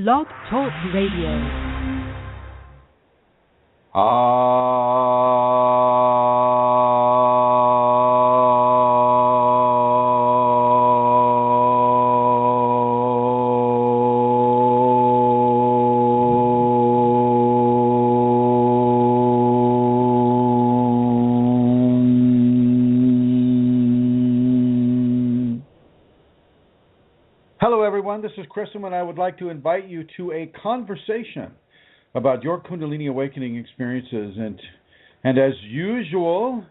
Blog Talk Radio. Hello everyone, this is Chrism, and I would like to invite you to a conversation about your Kundalini awakening experiences. And as usual,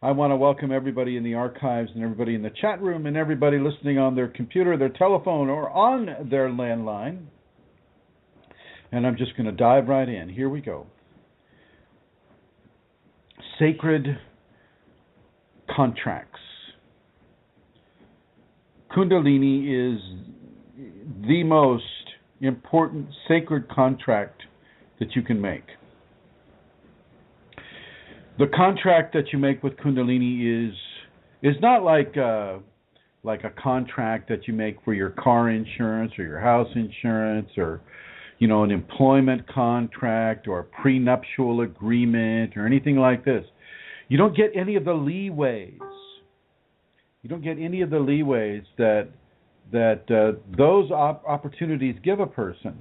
I want to welcome everybody in the archives and everybody in the chat room and everybody listening on their computer, their telephone, or on their landline. And I'm just going to dive right in. Here we go. Sacred contracts. Kundalini is the most important sacred contract that you can make. The contract that you make with Kundalini is not like a contract that you make for your car insurance or your house insurance, or an employment contract or a prenuptial agreement or anything like this. You don't get any of the leeways. You don't get any of the leeways that those opportunities give a person.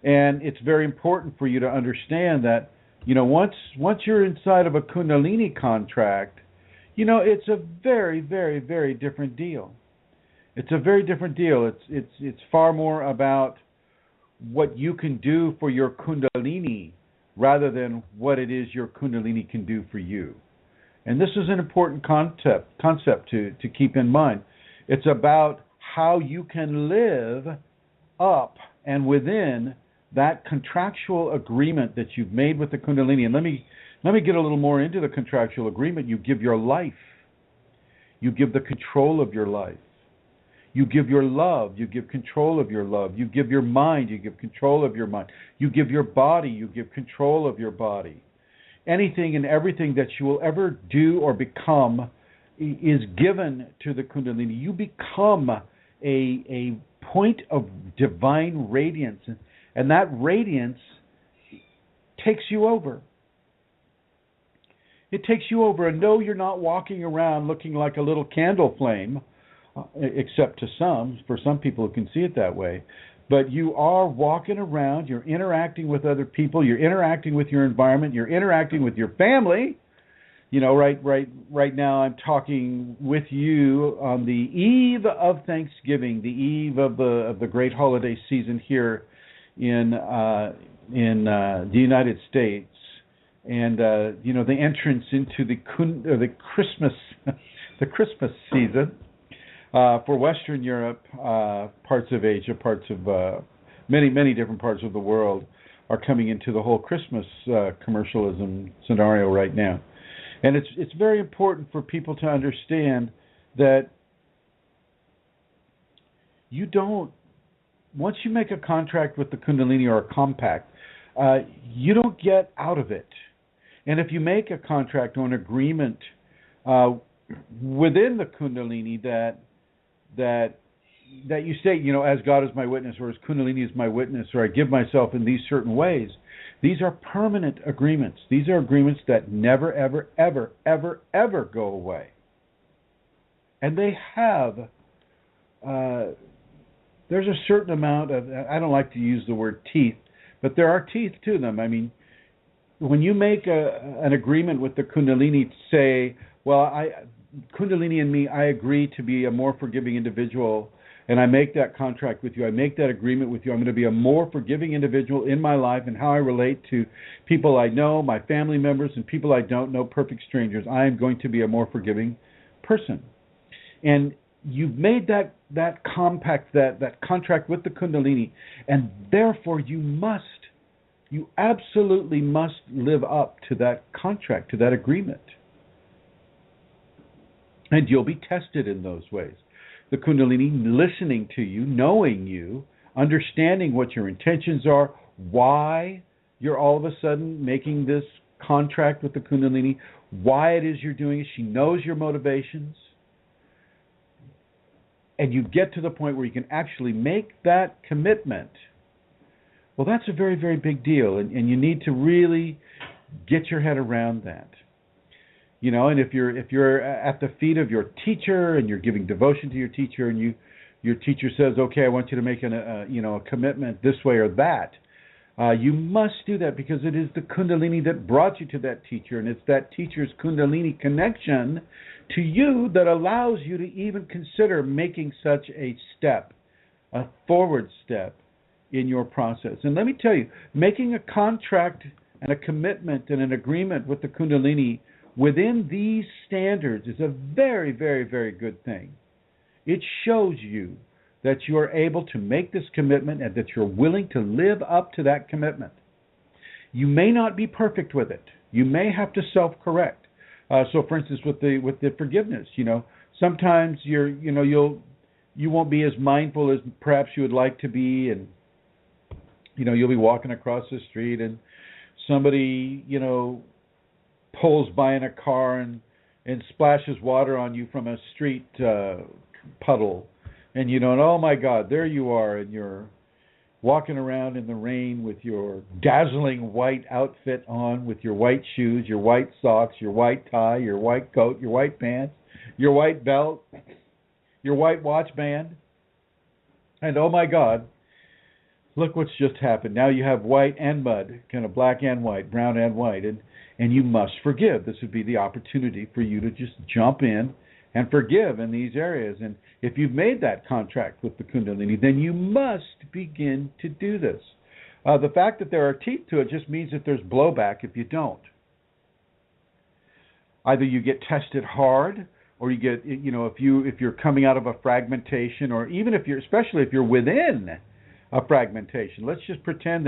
And it's very important for you to understand that, once you're inside of a Kundalini contract, it's a very, very, very different deal. It's a very different deal. It's far more about what you can do for your Kundalini rather than what it is your Kundalini can do for you. And this is an important concept to keep in mind. It's about how you can live up and within that contractual agreement that you've made with the Kundalini. And let me get a little more into the contractual agreement. You give your life. You give the control of your life. You give your love. You give control of your love. You give your mind. You give control of your mind. You give your body. You give control of your body. Anything and everything that you will ever do or become is given to the Kundalini. You become a point of divine radiance, and that radiance takes you over. It takes you over, and no, you're not walking around looking like a little candle flame, except to some. For some people who can see it that way. But you are walking around, you're interacting with other people, you're interacting with your environment, you're interacting with your family. Right now I'm talking with you on the eve of Thanksgiving, the eve of the great holiday season here in the United States, and the entrance into the Christmas the Christmas season. For Western Europe, parts of Asia, parts of many, many different parts of the world are coming into the whole Christmas commercialism scenario right now. And it's very important for people to understand that once you make a contract with the Kundalini or a compact, you don't get out of it. And if you make a contract or an agreement within the Kundalini that you say, as God is my witness, or as Kunalini is my witness, or I give myself in these certain ways, these are permanent agreements. These are agreements that never, ever, ever, ever, ever go away. And they have, there's a certain amount of, I don't like to use the word teeth, but there are teeth to them. I mean, when you make an agreement with the Kundalini, say, well, Kundalini and me, I agree to be a more forgiving individual, and I make that contract with you. I make that agreement with you. I'm going to be a more forgiving individual in my life and how I relate to people I know, my family members, and people I don't know, perfect strangers. I am going to be a more forgiving person. And you've made that compact, that contract with the Kundalini, and therefore you absolutely must live up to that contract, to that agreement. And you'll be tested in those ways. The Kundalini listening to you, knowing you, understanding what your intentions are, why you're all of a sudden making this contract with the Kundalini, why it is you're doing it. She knows your motivations. And you get to the point where you can actually make that commitment Well, that's a very, very big deal, and you need to really get your head around that. And if you're at the feet of your teacher and you're giving devotion to your teacher, and your teacher says, okay, I want you to make a commitment this way or that, you must do that, because it is the Kundalini that brought you to that teacher, and it's that teacher's Kundalini connection to you that allows you to even consider making such a step, a forward step in your process. And let me tell you, making a contract and a commitment and an agreement with the Kundalini within these standards is a very, very, very good thing. It shows you that you are able to make this commitment and that you're willing to live up to that commitment. You may not be perfect with it. You may have to self-correct. So, for instance, with the forgiveness, sometimes you won't be as mindful as perhaps you would like to be, and you'll be walking across the street and somebody pulls by in a car and splashes water on you from a street puddle. And and oh my God, there you are, and you're walking around in the rain with your dazzling white outfit on, with your white shoes, your white socks, your white tie, your white coat, your white pants, your white belt, your white watch band. And oh my God, look what's just happened. Now you have white and mud, kind of black and white, brown and white, and you must forgive. This would be the opportunity for you to just jump in and forgive in these areas. And if you've made that contract with the Kundalini, then you must begin to do this. The fact that there are teeth to it just means that there's blowback if you don't. Either you get tested hard, or you get, if you're coming out of a fragmentation, or even especially if you're within a fragmentation. Let's just pretend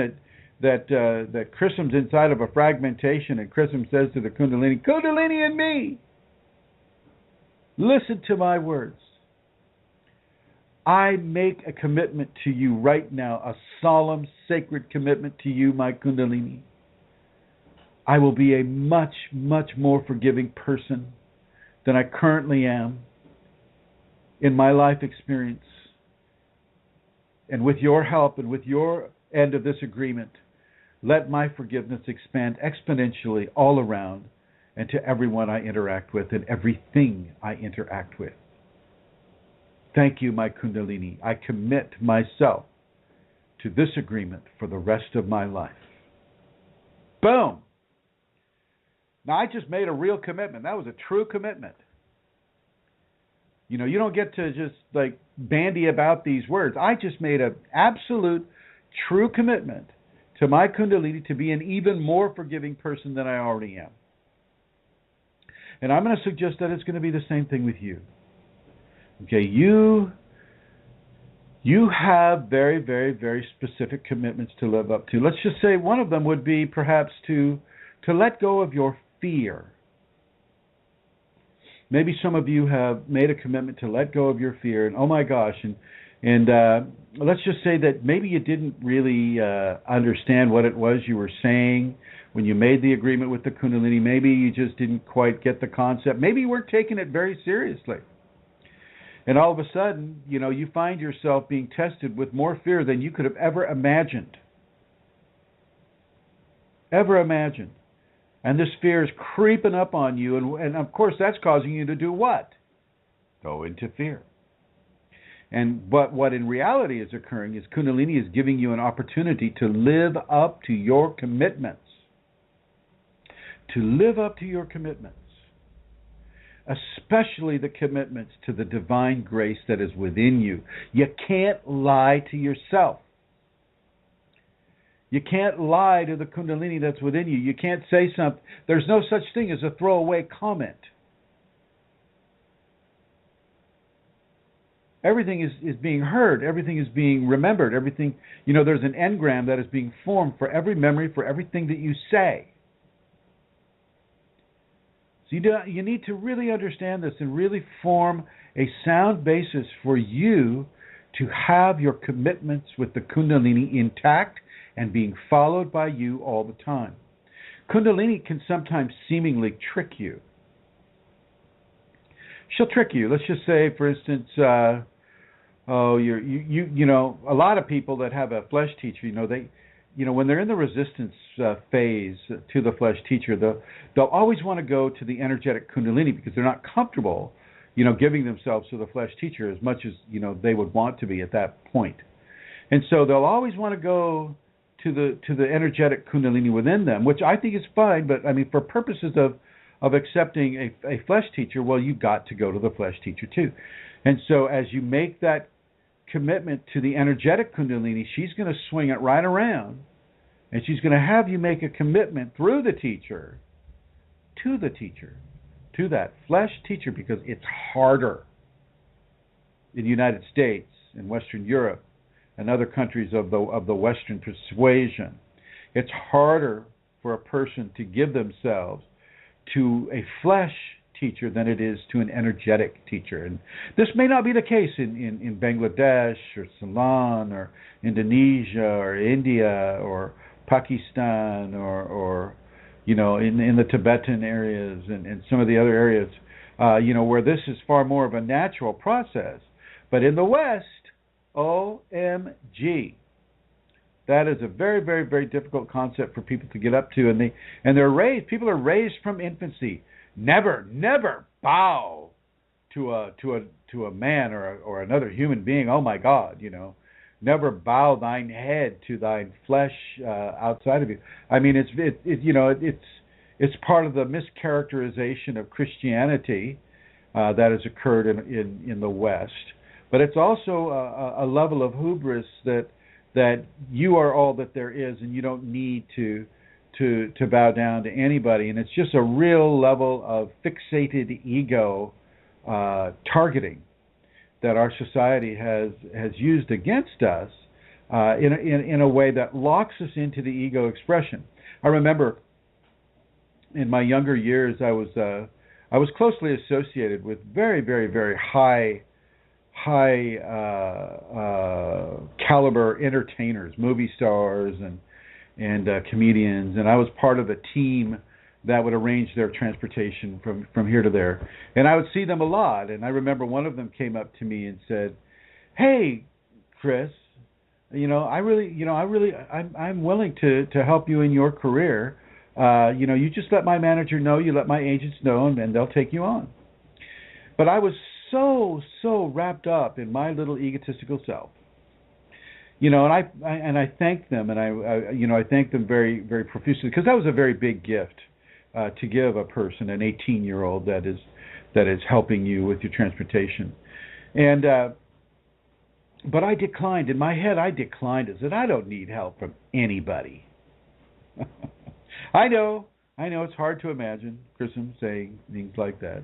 that Chrism's inside of a fragmentation, and Chrism says to the Kundalini, Kundalini and me, listen to my words. I make a commitment to you right now, a solemn, sacred commitment to you, my Kundalini. I will be a much, much more forgiving person than I currently am in my life experience. And with your help and with your end of this agreement, let my forgiveness expand exponentially all around and to everyone I interact with and everything I interact with. Thank you, my Kundalini. I commit myself to this agreement for the rest of my life. Boom! Now, I just made a real commitment. That was a true commitment. You don't get to just bandy about these words. I just made an absolute, true commitment to my Kundalini to be an even more forgiving person than I already am. And I'm going to suggest that it's going to be the same thing with you. Okay, you have very, very, very specific commitments to live up to. Let's just say one of them would be perhaps to let go of your fear. Maybe some of you have made a commitment to let go of your fear, and oh my gosh, and let's just say that maybe you didn't really understand what it was you were saying when you made the agreement with the Kundalini. Maybe you just didn't quite get the concept. Maybe you weren't taking it very seriously. And all of a sudden, you find yourself being tested with more fear than you could have ever imagined. Ever imagined. And this fear is creeping up on you, and of course that's causing you to do what? Go into fear. But what in reality is occurring is Kundalini is giving you an opportunity to live up to your commitments. To live up to your commitments. Especially the commitments to the divine grace that is within you. You can't lie to yourself. You can't lie to the Kundalini that's within you. You can't say something. There's no such thing as a throwaway comment. Everything is being heard. Everything is being remembered. Everything, there's an engram that is being formed for every memory, for everything that you say. So you need to really understand this and really form a sound basis for you to have your commitments with the Kundalini intact and being followed by you all the time. Kundalini can sometimes seemingly trick you. She'll trick you. Let's just say, for instance, a lot of people that have a flesh teacher, when they're in the resistance phase to the flesh teacher, they'll always want to go to the energetic Kundalini because they're not comfortable, giving themselves to the flesh teacher as much as, they would want to be at that point. And so they'll always want to go to the energetic Kundalini within them, which I think is fine, but I mean, for purposes of accepting a flesh teacher, well, you've got to go to the flesh teacher too. And so as you make that commitment to the energetic Kundalini, she's going to swing it right around, and she's going to have you make a commitment through the teacher, to that flesh teacher, because it's harder in the United States, in Western Europe, and other countries of the Western persuasion. It's harder for a person to give themselves to a flesh teacher than it is to an energetic teacher. And this may not be the case in Bangladesh or Ceylon or Indonesia or India or Pakistan or in the Tibetan areas and some of the other areas, where this is far more of a natural process. But in the West, OMG, that is a very, very, very difficult concept for people to get up to, and people are raised from infancy. Never bow to a man or another human being. Oh my God, never bow thine head to thine flesh outside of you. I mean, it's part of the mischaracterization of Christianity that has occurred in the West, but it's also a level of hubris that you are all that there is, and you don't need to bow down to anybody. And it's just a real level of fixated ego targeting that our society has used against us in a way that locks us into the ego expression. I remember in my younger years, I was closely associated with very, very, very high caliber entertainers, movie stars, and comedians, and I was part of a team that would arrange their transportation from here to there, and I would see them a lot. And I remember one of them came up to me and said, "Hey, Chris, I'm willing to help you in your career. You just let my manager know, you let my agents know, and they'll take you on." But I was so wrapped up in my little egotistical self, and I thanked them, and I thanked them very, very profusely, because that was a very big gift to give a person, an 18-year-old that is helping you with your transportation, and but I declined. In my head, I declined. I said, I don't need help from anybody. I know it's hard to imagine Chrism saying things like that.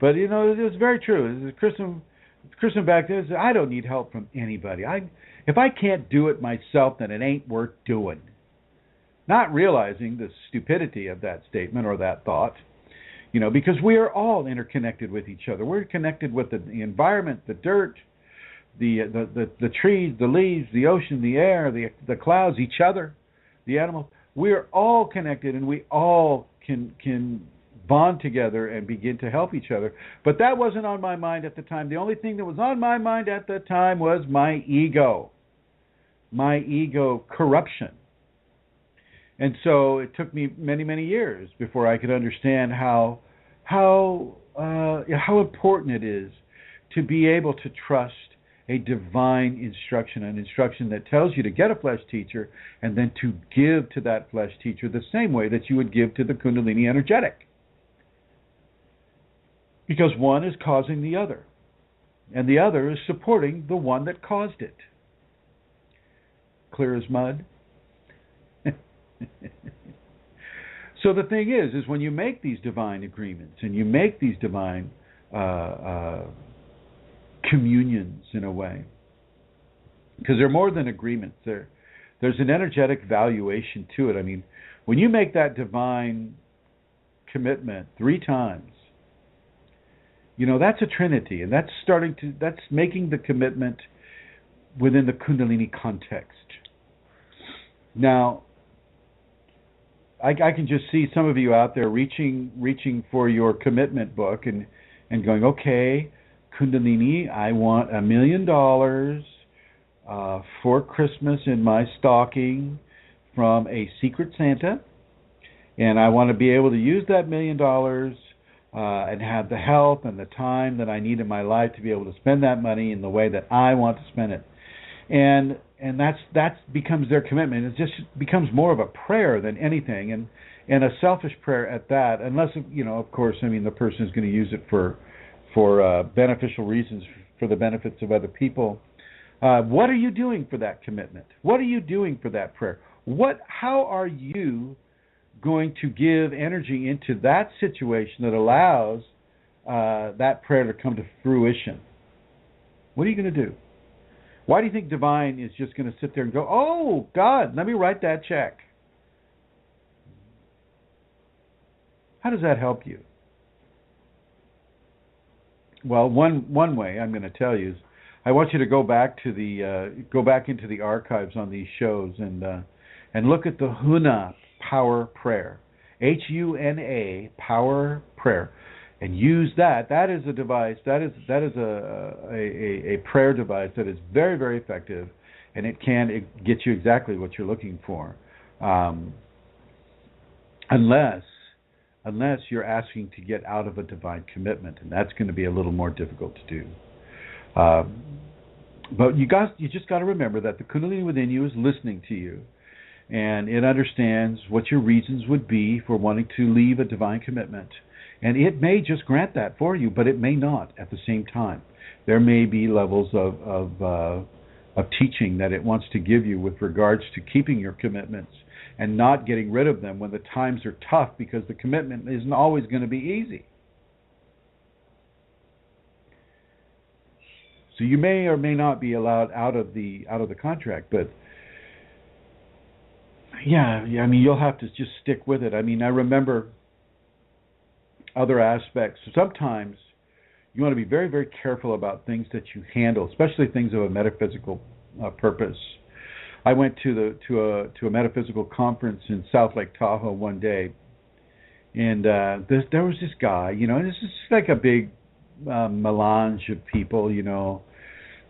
But, it was very true. Chrism back then said, I don't need help from anybody. If I can't do it myself, then it ain't worth doing. Not realizing the stupidity of that statement or that thought, because we are all interconnected with each other. We're connected with the environment, the dirt, the trees, the leaves, the ocean, the air, the clouds, each other, the animals. We are all connected, and we all can bond together and begin to help each other. But that wasn't on my mind at the time. The only thing that was on my mind at the time was my ego corruption. And so it took me many, many years before I could understand how important it is to be able to trust a divine instruction, an instruction that tells you to get a flesh teacher and then to give to that flesh teacher the same way that you would give to the Kundalini energetic. Because one is causing the other, and the other is supporting the one that caused it. Clear as mud? So the thing is when you make these divine agreements and you make these divine communions in a way, because they're more than agreements. There's an energetic valuation to it. I mean, when you make that divine commitment 3 times, that's a trinity, and that's making the commitment within the Kundalini context. Now, I can just see some of you out there reaching for your commitment book and going, okay, Kundalini, I want $1 million for Christmas in my stocking from a secret Santa, and I want to be able to use that $1,000,000 and have the health and the time that I need in my life to be able to spend that money in the way that I want to spend it. And that becomes their commitment. It just becomes more of a prayer than anything, and a selfish prayer at that. Unless, of course, the person is going to use it for beneficial reasons, for the benefits of other people. What are you doing for that commitment? What are you doing for that prayer? How are you going to give energy into that situation that allows that prayer to come to fruition? What are you going to do? Why do you think Divine is just going to sit there and go, oh, God, let me write that check? How does that help you? Well, one way I'm going to tell you is I want you to go back into the archives on these shows and look at the Huna Power Prayer, HUNA Power Prayer, and use that. That is a device. That is a prayer device that is very, very effective, and it get you exactly what you're looking for, unless you're asking to get out of a divine commitment, and that's going to be a little more difficult to do. But you just got to remember that the Kundalini within you is listening to you, and it understands what your reasons would be for wanting to leave a divine commitment. And it may just grant that for you, but it may not at the same time. There may be levels of teaching that it wants to give you with regards to keeping your commitments and not getting rid of them when the times are tough, because the commitment isn't always going to be easy. So you may or may not be allowed out of the contract, but yeah, you'll have to just stick with it. I remember other aspects. Sometimes you want to be very, very careful about things that you handle, especially things of a metaphysical purpose. I went to a metaphysical conference in South Lake Tahoe one day, and there was this guy. This is like a big melange of people.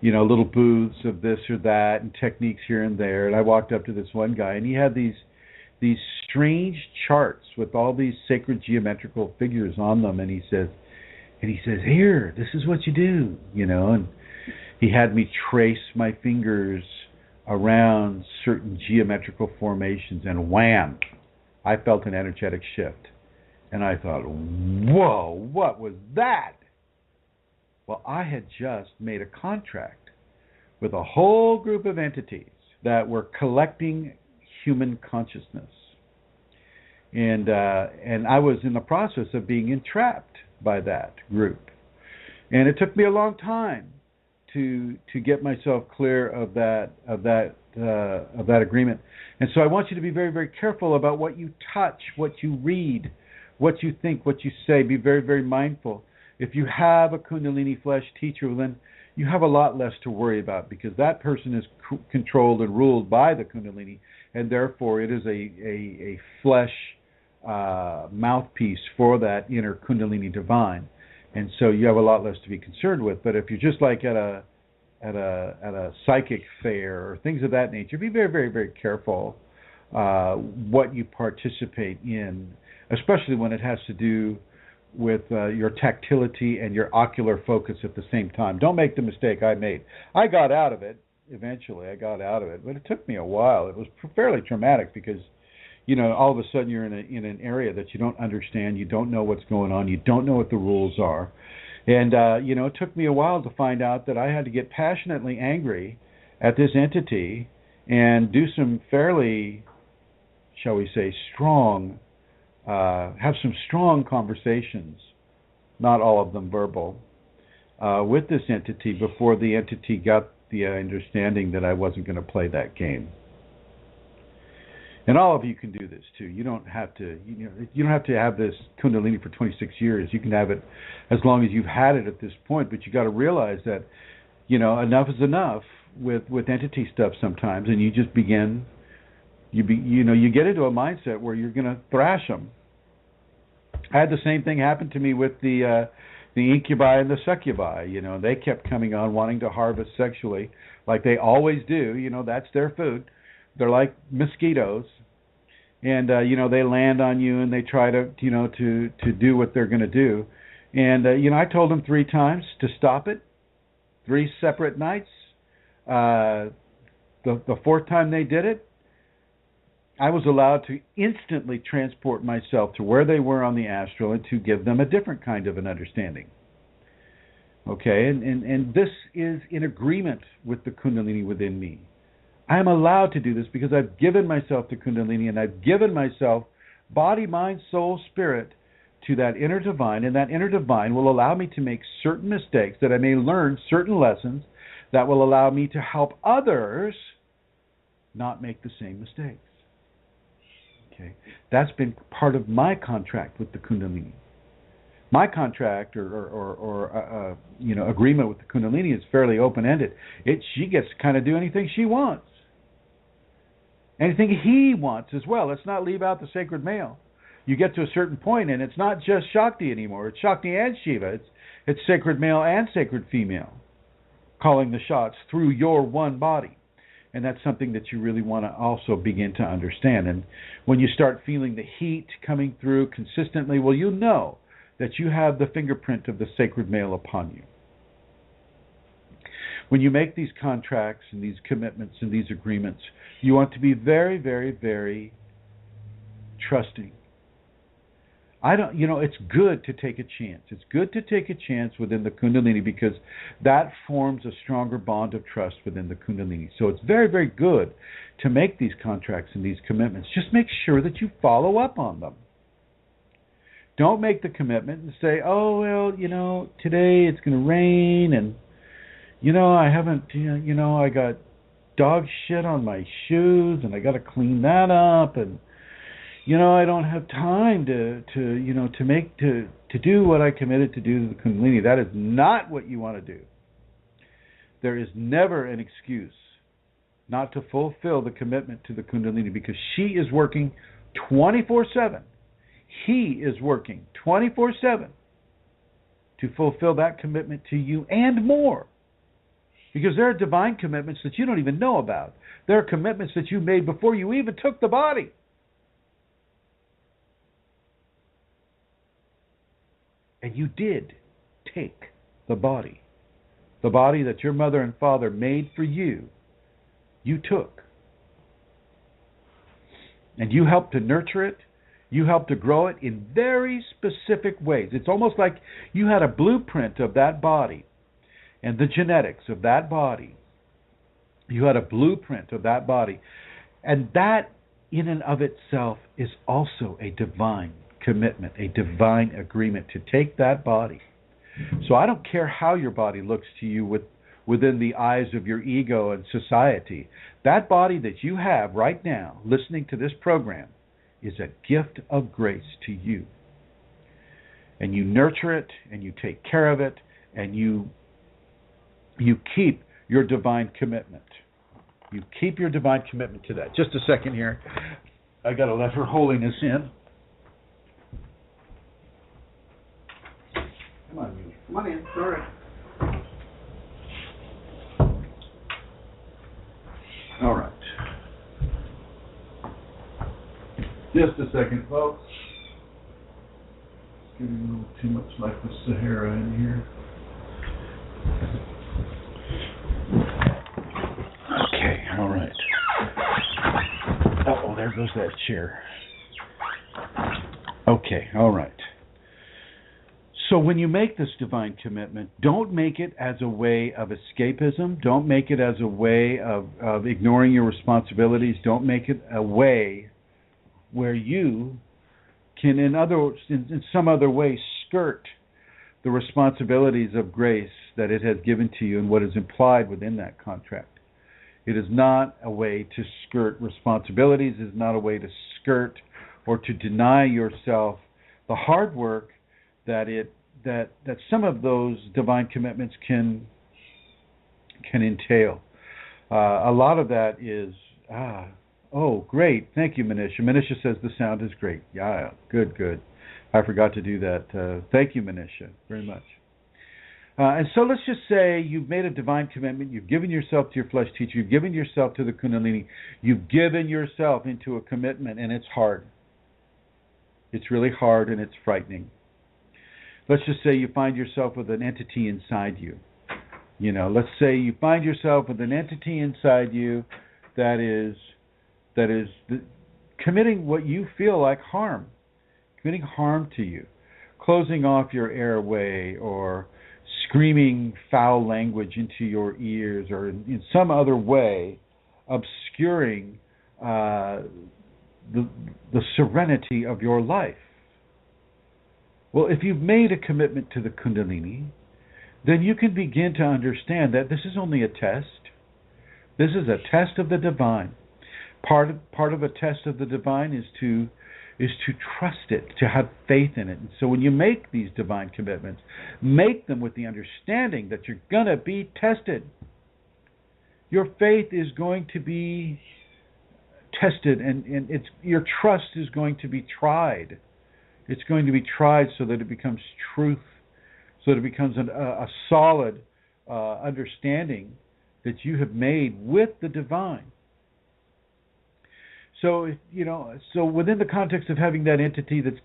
Little booths of this or that and techniques here and there. And I walked up to this one guy, and he had these strange charts with all these sacred geometrical figures on them, and he says, here, this is what you do, and he had me trace my fingers around certain geometrical formations, and wham, I felt an energetic shift. And I thought, whoa, what was that? Well, I had just made a contract with a whole group of entities that were collecting human consciousness. And I was in the process of being entrapped by that group. And it took me a long time to get myself clear of that agreement. And so I want you to be very, very careful about what you touch, what you read, what you think, what you say. Be very, very mindful. If you have a Kundalini flesh teacher, then you have a lot less to worry about, because that person is controlled and ruled by the Kundalini, and therefore it is a flesh mouthpiece for that inner Kundalini divine. And so you have a lot less to be concerned with. But if you're just like at a psychic fair or things of that nature, be very, very, very careful what you participate in, especially when it has to do with your tactility and your ocular focus at the same time. Don't make the mistake I made. I got out of it. Eventually, I got out of it, but it took me a while. It was fairly traumatic because, all of a sudden you're in an area that you don't understand. You don't know what's going on. You don't know what the rules are. And, it took me a while to find out that I had to get passionately angry at this entity and do some fairly, shall we say, have some strong conversations, not all of them verbal, with this entity before the entity got the understanding that I wasn't going to play that game. And all of you can do this too. You don't have to, you don't have to have this Kundalini for 26 years. You can have it as long as you've had it at this point. But you got to realize that, enough is enough with entity stuff sometimes, and you just begin. You get into a mindset where you're going to thrash them. I had the same thing happen to me with the incubi and the succubi. They kept coming on wanting to harvest sexually, like they always do. That's their food. they're like mosquitoes, and they land on you and they try to to do what they're going to do. And I told them 3 times to stop it, 3 separate nights. The 4th time they did it, I was allowed to instantly transport myself to where they were on the astral and to give them a different kind of an understanding. Okay, and this is in agreement with the Kundalini within me. I am allowed to do this because I've given myself to Kundalini, and I've given myself body, mind, soul, spirit to that inner divine, and that inner divine will allow me to make certain mistakes, that I may learn certain lessons that will allow me to help others not make the same mistakes. Okay, that's been part of my contract with the Kundalini. My contract or agreement with the Kunalini is fairly open-ended. She gets to kind of do anything she wants. Anything he wants as well. Let's not leave out the sacred male. You get to a certain point and it's not just Shakti anymore. It's Shakti and Shiva. It's sacred male and sacred female calling the shots through your one body. And that's something that you really want to also begin to understand. And when you start feeling the heat coming through consistently, well, you know that you have the fingerprint of the sacred male upon you. When you make these contracts and these commitments and these agreements, you want to be very, very, very trusting. It's good to take a chance. It's good to take a chance within the Kundalini because that forms a stronger bond of trust within the Kundalini. So it's very, very good to make these contracts and these commitments. Just make sure that you follow up on them. Don't make the commitment and say, oh, well, today it's going to rain and, I haven't, I got dog shit on my shoes and I got to clean that up and, I don't have time to do what I committed to do to the Kundalini. That is not what you want to do. There is never an excuse not to fulfill the commitment to the Kundalini because she is working 24/7. He is working 24/7 to fulfill that commitment to you and more. Because there are divine commitments that you don't even know about. There are commitments that you made before you even took the body. And you did take the body. The body that your mother and father made for you, you took. And you helped to nurture it. You helped to grow it in very specific ways. It's almost like you had a blueprint of that body and the genetics of that body. You had a blueprint of that body. And that in and of itself is also a divine commitment, a divine agreement to take that body. So I don't care how your body looks to you within the eyes of your ego and society. That body that you have right now, listening to this program, is a gift of grace to you. And you nurture it, and you take care of it, and you keep your divine commitment. You keep your divine commitment to that. Just a second here. I got to let Her Holiness in. Come on, you. Come on in. All right. All right. Just a second, folks. It's getting a little too much like the Sahara in here. Okay, all right. Oh, there goes that chair. Okay, all right. So when you make this divine commitment, don't make it as a way of escapism. Don't make it as a way of ignoring your responsibilities. Don't make it a way where you can, in some other way, skirt the responsibilities of grace that it has given to you and what is implied within that contract. It is not a way to skirt responsibilities. It is not a way to skirt or to deny yourself the hard work that some of those divine commitments can entail. A lot of that is, oh, great. Thank you, Manisha. Manisha says the sound is great. Yeah, good. I forgot to do that. Thank you, Manisha, very much. And so let's just say you've made a divine commitment, you've given yourself to your flesh teacher, you've given yourself to the Kundalini, you've given yourself into a commitment, and it's hard. It's really hard and it's frightening. Let's just say you find yourself with an entity inside you. Let's say you find yourself with an entity inside you that is committing what you feel like harm, committing harm to you, closing off your airway or screaming foul language into your ears or in some other way obscuring the serenity of your life. Well, if you've made a commitment to the Kundalini, then you can begin to understand that this is only a test. This is a test of the divine. Part of a test of the divine is to trust it, to have faith in it. And so when you make these divine commitments, make them with the understanding that you're going to be tested. Your faith is going to be tested, and your trust is going to be tried. It's going to be tried so that it becomes truth, so that it becomes a solid understanding that you have made with the divine. So, so within the context of having that entity that's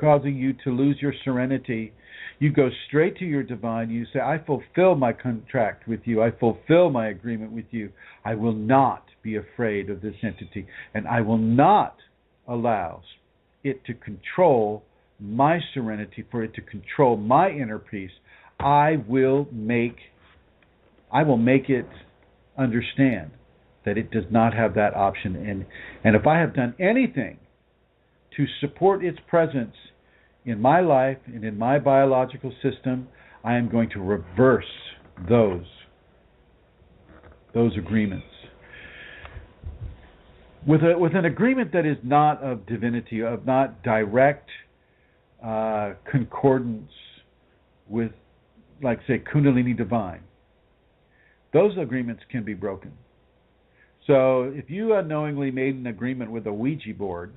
causing you to lose your serenity, you go straight to your divine. You say, I fulfill my contract with you. I fulfill my agreement with you. I will not be afraid of this entity, and I will not allow it to control my serenity, for it to control my inner peace. I will make it understand that it does not have that option. And if I have done anything to support its presence in my life and in my biological system, I am going to reverse those agreements. With an agreement that is not of divinity, of not direct concordance with, like, say, Kundalini divine, those agreements can be broken. So if you unknowingly made an agreement with a Ouija board,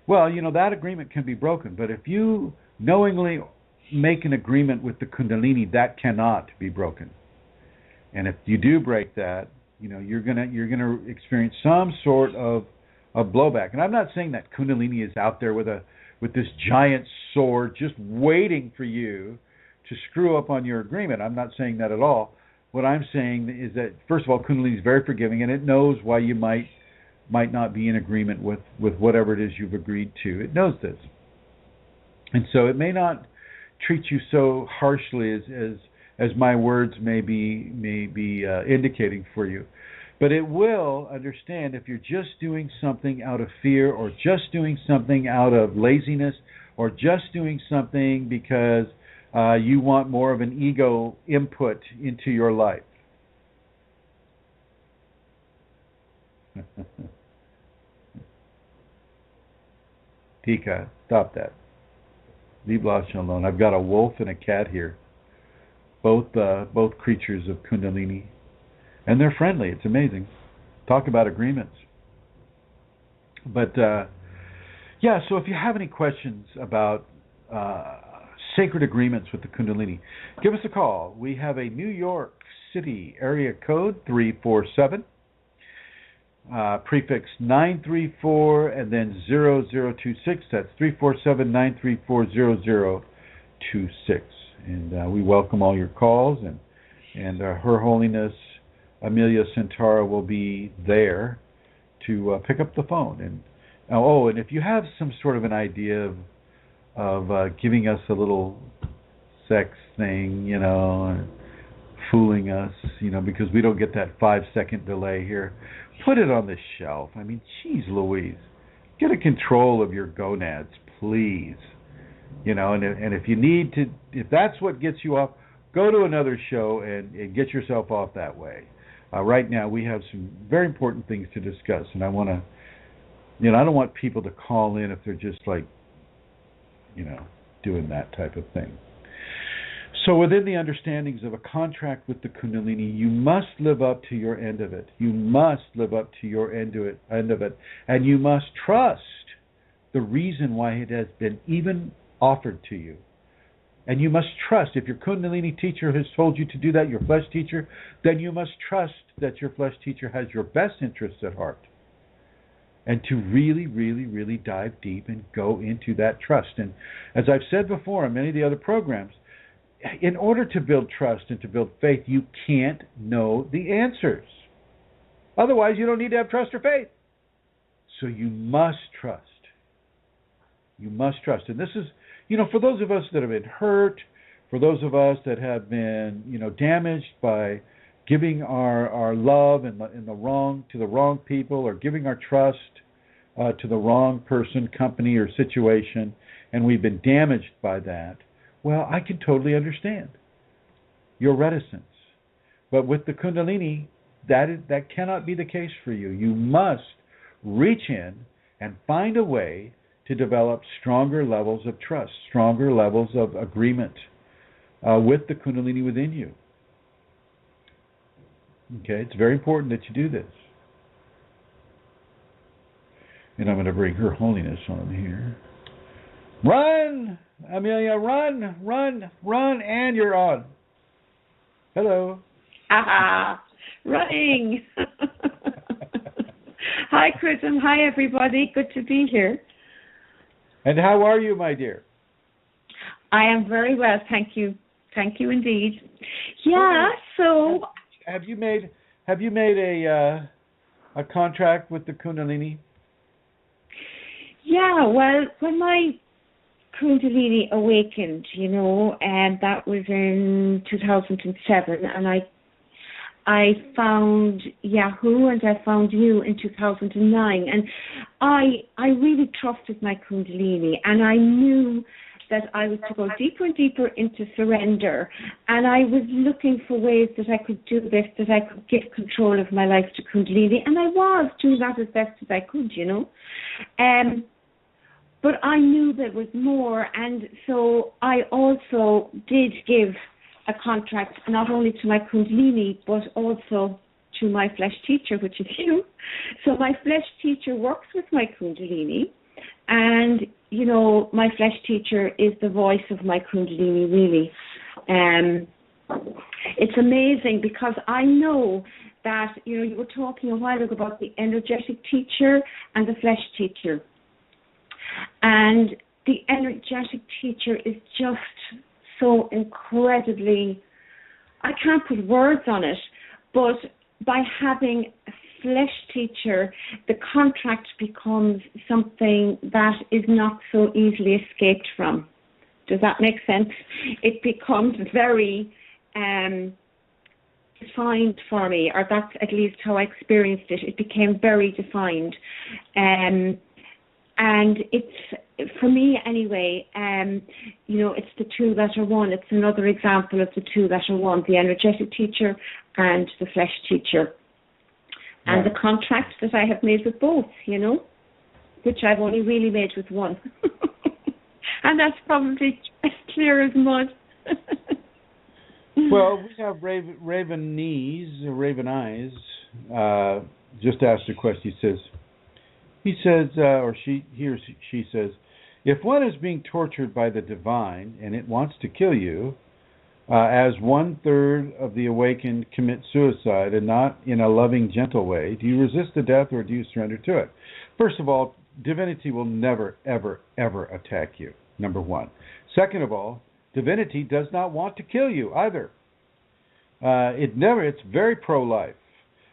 well, that agreement can be broken. But if you knowingly make an agreement with the Kundalini, that cannot be broken. And if you do break that, you're gonna experience some sort of blowback. And I'm not saying that Kundalini is out there with this giant sword just waiting for you to screw up on your agreement. I'm not saying that at all. What I'm saying is that, first of all, Kundalini is very forgiving, and it knows why you might not be in agreement with whatever it is you've agreed to. It knows this. And so it may not treat you so harshly as my words may be indicating for you. But it will understand if you're just doing something out of fear, or just doing something out of laziness, or just doing something because you want more of an ego input into your life. Tika, stop that. Leave Lasha alone. I've got a wolf and a cat here. Both creatures of Kundalini. And they're friendly. It's amazing. Talk about agreements. But, so if you have any questions about sacred agreements with the Kundalini, give us a call. We have a New York City area code 347, prefix 934, and then 0026. That's 347-934-0026. And we welcome all your calls, and Her Holiness Amelia Centaura will be there to pick up the phone. And and if you have some sort of an idea of giving us a little sex thing, and fooling us, because we don't get that 5-second delay here, put it on the shelf. I mean, geez Louise, get a control of your gonads, please. And if you need to, if that's what gets you off, go to another show and get yourself off that way. Right now, we have some very important things to discuss, and I want to, I don't want people to call in if they're just like, doing that type of thing. So within the understandings of a contract with the Kundalini, you must live up to your end of it. You must live up to your end of it, and you must trust the reason why it has been even offered to you. And you must trust. If your Kundalini teacher has told you to do that, your flesh teacher, then you must trust that your flesh teacher has your best interests at heart. And to really, really, really dive deep and go into that trust. And as I've said before in many of the other programs, in order to build trust and to build faith, you can't know the answers. Otherwise, you don't need to have trust or faith. So you must trust. You must trust. And this is, for those of us that have been hurt, for those of us that have been, damaged by giving our love to the wrong people, or giving our trust to the wrong person, company, or situation, and we've been damaged by that, well, I can totally understand your reticence. But with the Kundalini, that cannot be the case for you. You must reach in and find a way to develop stronger levels of trust, stronger levels of agreement with the Kundalini within you. Okay, it's very important that you do this. And I'm going to bring Her Holiness on here. Run, Amelia, run, and you're on. Hello. Running. Hi, Chrism. Hi, everybody. Good to be here. And how are you, my dear? I am very well, thank you. Thank you indeed. Yeah. So, have you made a contract with the Kundalini? Yeah. Well, when my Kundalini awakened, and that was in 2007, and I found Yahoo and I found you in 2009, and I really trusted my Kundalini, and I knew that I was to go deeper and deeper into surrender, and I was looking for ways that I could do this, that I could give control of my life to Kundalini, and I was doing that as best as I could, but I knew there was more, and so I also did give a contract not only to my Kundalini but also to my flesh teacher, which is you. So my flesh teacher works with my Kundalini, and my flesh teacher is the voice of my Kundalini, really. It's amazing because I know that you were talking a while ago about the energetic teacher and the flesh teacher, and the energetic teacher is just so incredibly, I can't put words on it, but by having a flesh teacher, the contract becomes something that is not so easily escaped from. Does that make sense? It becomes very defined for me, or that's at least how I experienced it. It became very defined. And it's, for me anyway, it's the two that are one. It's another example of the two that are one, the energetic teacher and the flesh teacher. And the contract that I have made with both, which I've only really made with one. And that's probably as clear as mud. Well, we have Raven Eyes just asked a question. He says, she says, if one is being tortured by the divine and it wants to kill you, as 1/3 of the awakened commit suicide and not in a loving, gentle way, do you resist the death or do you surrender to it? First of all, divinity will never, ever, ever attack you, number one. Second of all, divinity does not want to kill you either. It's very pro-life.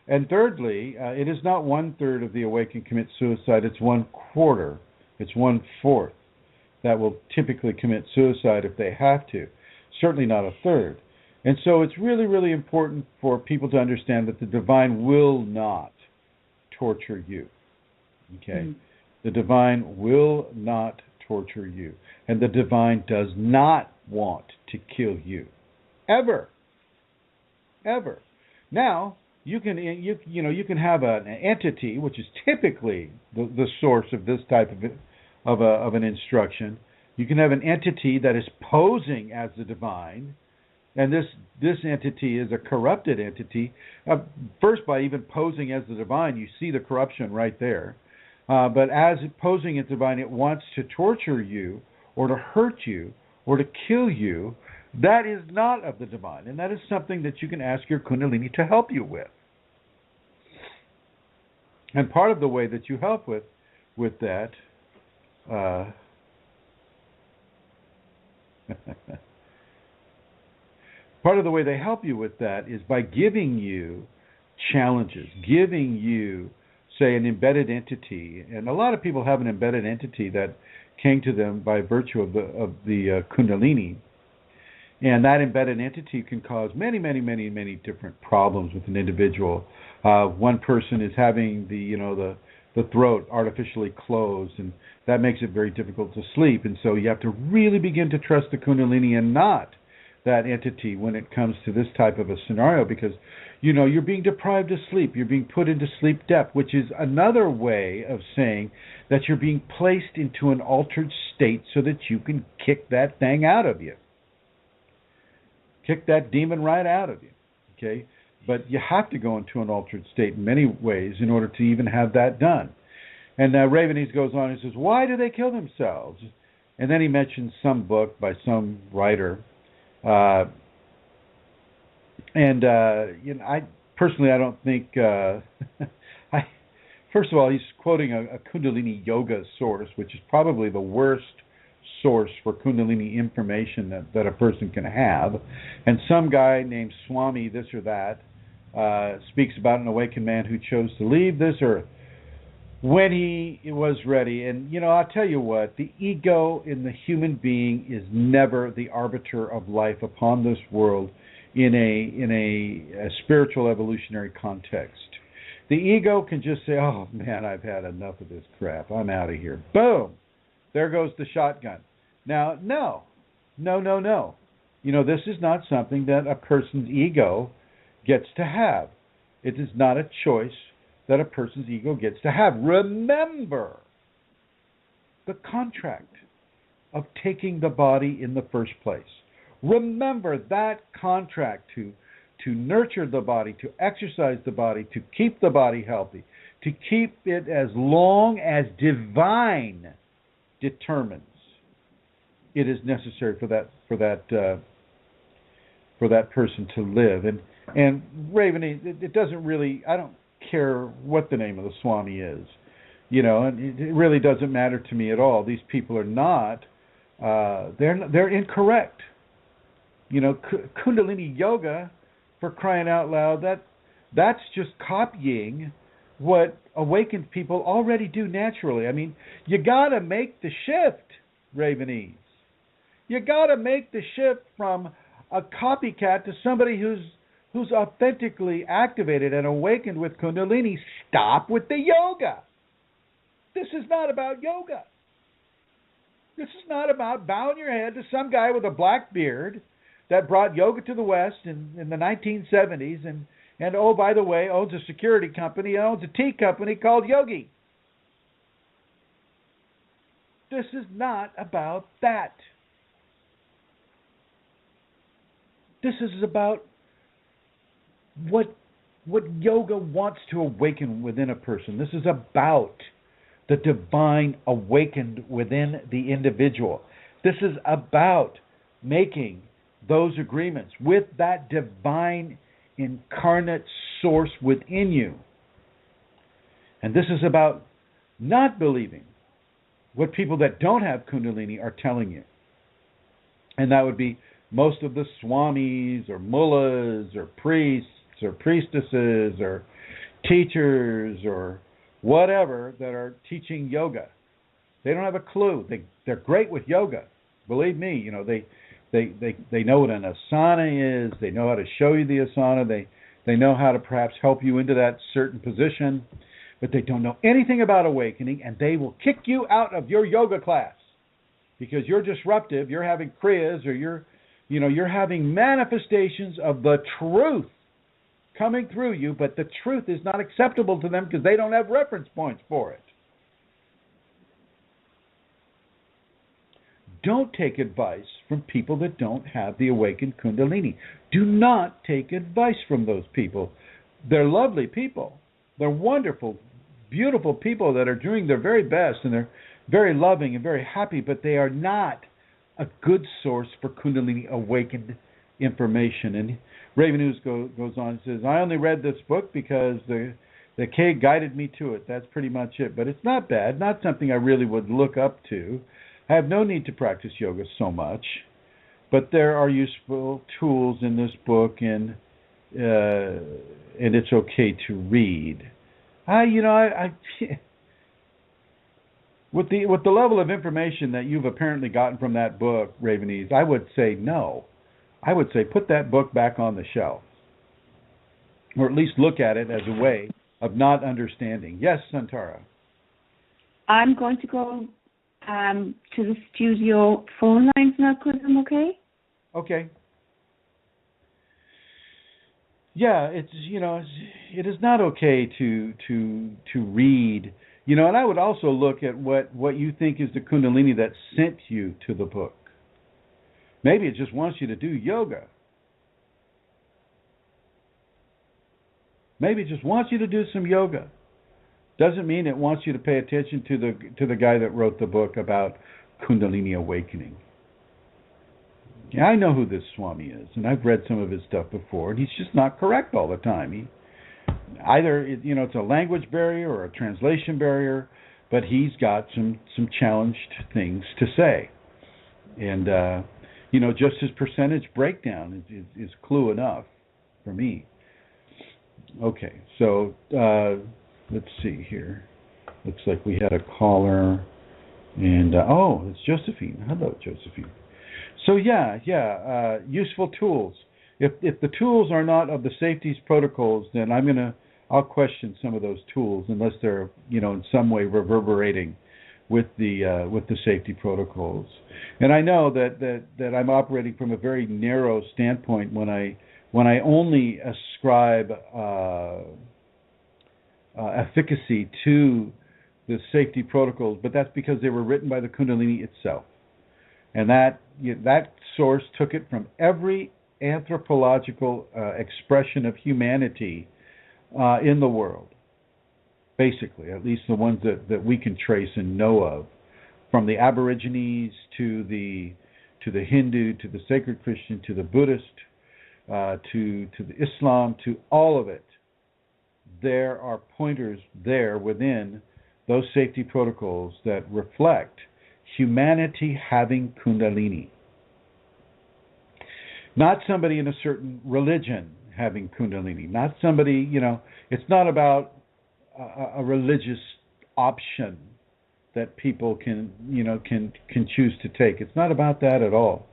And thirdly, it is not 1/3 of the awakened commit suicide, it's 1/4, it's 1/4 that will typically commit suicide if they have to. Certainly not 1/3. And so it's really, really important for people to understand that the divine will not torture you. Okay? Mm-hmm. The divine will not torture you. And the divine does not want to kill you. Ever. Ever. Now, you can have an entity, which is typically the source of this type of an instruction. You can have an entity that is posing as the divine, and this entity is a corrupted entity. First, by even posing as the divine, you see the corruption right there. But as posing as divine, it wants to torture you, or to hurt you, or to kill you, that is not of the divine. And that is something that you can ask your Kundalini to help you with. And part of the way that you help with that, part of the way they help you with that is by giving you challenges, giving you, say, an embedded entity. And a lot of people have an embedded entity that came to them by virtue of the Kundalini. And that embedded entity can cause many, many, many, many different problems with an individual. One person is having the throat artificially closed, and that makes it very difficult to sleep. And so you have to really begin to trust the Kundalini and not that entity when it comes to this type of a scenario, because you're being deprived of sleep. You're being put into sleep depth, which is another way of saying that you're being placed into an altered state so that you can kick that thing out of you. Kick that demon right out of you. Okay? But you have to go into an altered state in many ways in order to even have that done. And Ravenese goes on and says, why do they kill themselves? And then he mentions some book by some writer. I personally, I don't think. First of all, he's quoting a Kundalini yoga source, which is probably the worst source for Kundalini information that a person can have. And some guy named Swami this or that speaks about an awakened man who chose to leave this earth when he was ready. And, I'll tell you what, the ego in the human being is never the arbiter of life upon this world in a spiritual evolutionary context. The ego can just say, oh, man, I've had enough of this crap. I'm out of here. Boom. There goes the shotgun. Now, no. This is not something that a person's ego gets to have. It is not a choice that a person's ego gets to have. Remember the contract of taking the body in the first place. Remember that contract to nurture the body, to exercise the body, to keep the body healthy, to keep it as long as divine determines it is necessary for that person to live. And Raven, it doesn't really, I don't care what the name of the Swami is, and it really doesn't matter to me at all. These people are not, they're incorrect. Kundalini yoga, for crying out loud, that's just copying what awakened people already do naturally. I mean, you got to make the shift, Ravenese. You got to make the shift from a copycat to somebody who's authentically activated and awakened with Kundalini. Stop with the yoga. This is not about yoga. This is not about bowing your head to some guy with a black beard that brought yoga to the West in the 1970s and oh, by the way, owns a security company, owns a tea company called Yogi. This is not about that. This is about what yoga wants to awaken within a person. This is about the divine awakened within the individual. This is about making those agreements with that divine incarnate source within you. And this is about not believing what people that don't have Kundalini are telling you. And that would be most of the swamis or mullahs or priests or priestesses or teachers or whatever that are teaching yoga. They don't have a clue. They're great with yoga. Believe me, they know what an asana is. They know how to show you the asana. They know how to perhaps help you into that certain position, but they don't know anything about awakening, and they will kick you out of your yoga class because you're disruptive. You're having kriyas, or you're having manifestations of the truth coming through you, but the truth is not acceptable to them because they don't have reference points for it. Don't take advice from people that don't have the awakened Kundalini. Do not take advice from those people. They're lovely people. They're wonderful, beautiful people that are doing their very best, and they're very loving and very happy, but they are not a good source for Kundalini awakened information. And Raven News goes on and says, I only read this book because the K guided me to it. That's pretty much it. But it's not bad, not something I really would look up to. I have no need to practice yoga so much. But there are useful tools in this book, and it's okay to read. With the level of information that you've apparently gotten from that book, Ravenese, I would say no. I would say put that book back on the shelf, or at least look at it as a way of not understanding. Yes, Santara. I'm going to go to the studio phone lines now, Chrism, okay? Okay. Yeah, it is not okay to read. And I would also look at what you think is the Kundalini that sent you to the book. Maybe it just wants you to do yoga. Maybe it just wants you to do some yoga. Doesn't mean it wants you to pay attention to the guy that wrote the book about Kundalini awakening. Yeah, I know who this Swami is, and I've read some of his stuff before, and he's just not correct all the time. Either it's a language barrier or a translation barrier, but he's got some challenged things to say, and just his percentage breakdown is clue enough for me. Okay, so let's see here. Looks like we had a caller, and it's Josephine. Hello, Josephine. So useful tools. If the tools are not of the safeties protocols, then I'll question some of those tools unless they're in some way reverberating with the safety protocols. And I know that I'm operating from a very narrow standpoint when I only ascribe efficacy to the safety protocols, but that's because they were written by the Kundalini itself, and that source took it from every anthropological expression of humanity in the world, basically, at least the ones that we can trace and know of, from the Aborigines to the Hindu, to the sacred Christian, to the Buddhist, to the Islam, to all of it. There are pointers there within those safety protocols that reflect humanity having Kundalini. Not somebody in a certain religion having Kundalini. Not somebody, it's not about a religious option that people can choose to take. It's not about that at all.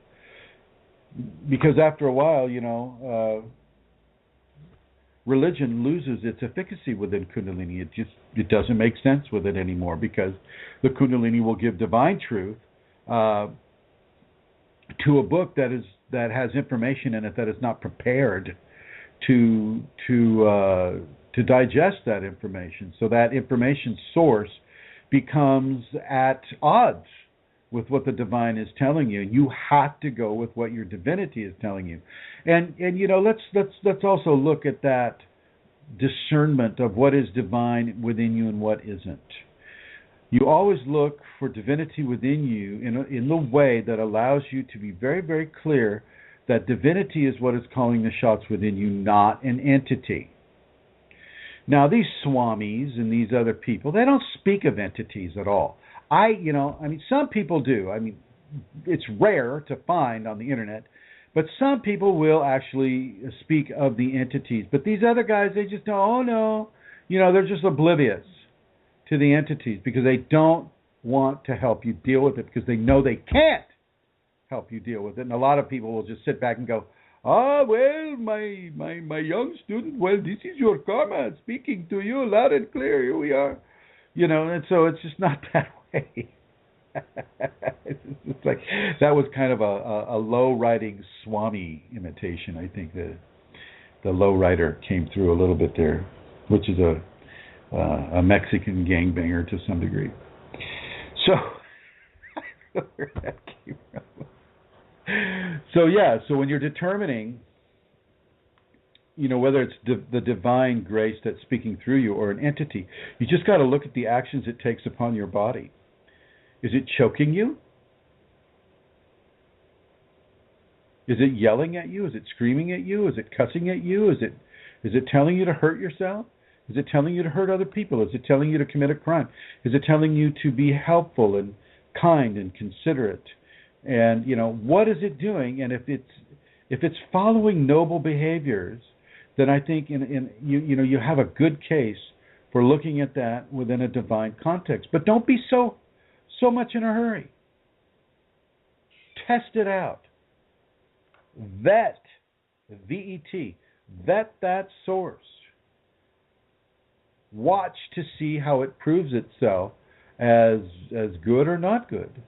Because after a while, religion loses its efficacy within Kundalini. It doesn't make sense with it anymore, because the Kundalini will give divine truth to a book that has information in it that is not prepared to digest that information. So that information source becomes at odds with what the divine is telling you. You have to go with what your divinity is telling you. And let's also look at that discernment of what is divine within you and what isn't. You always look for divinity within you in the way that allows you to be very, very clear that divinity is what is calling the shots within you, not an entity. Now, these swamis and these other people, they don't speak of entities at all. Some people do. It's rare to find on the internet, but some people will actually speak of the entities. But these other guys, they just don't, they're just oblivious to the entities because they don't want to help you deal with it, because they know they can't help you deal with it. And a lot of people will just sit back and go, well, my young student, well, this is your karma speaking to you loud and clear. Here we are. And so it's just not that way. It's like that was kind of a low-riding Swami imitation. I think the low-rider came through a little bit there, which is a Mexican gangbanger to some degree. So I don't know where that came from. So when you're determining, whether it's the divine grace that's speaking through you or an entity, you just got to look at the actions it takes upon your body. Is it choking you? Is it yelling at you? Is it screaming at you? Is it cussing at you? Is it telling you to hurt yourself? Is it telling you to hurt other people? Is it telling you to commit a crime? Is it telling you to be helpful and kind and considerate? And what is it doing? And if it's following noble behaviors, then I think you have a good case for looking at that within a divine context. But don't be so much in a hurry. Test it out. Vet, V-E-T, vet that source. Watch to see how it proves itself as good or not good.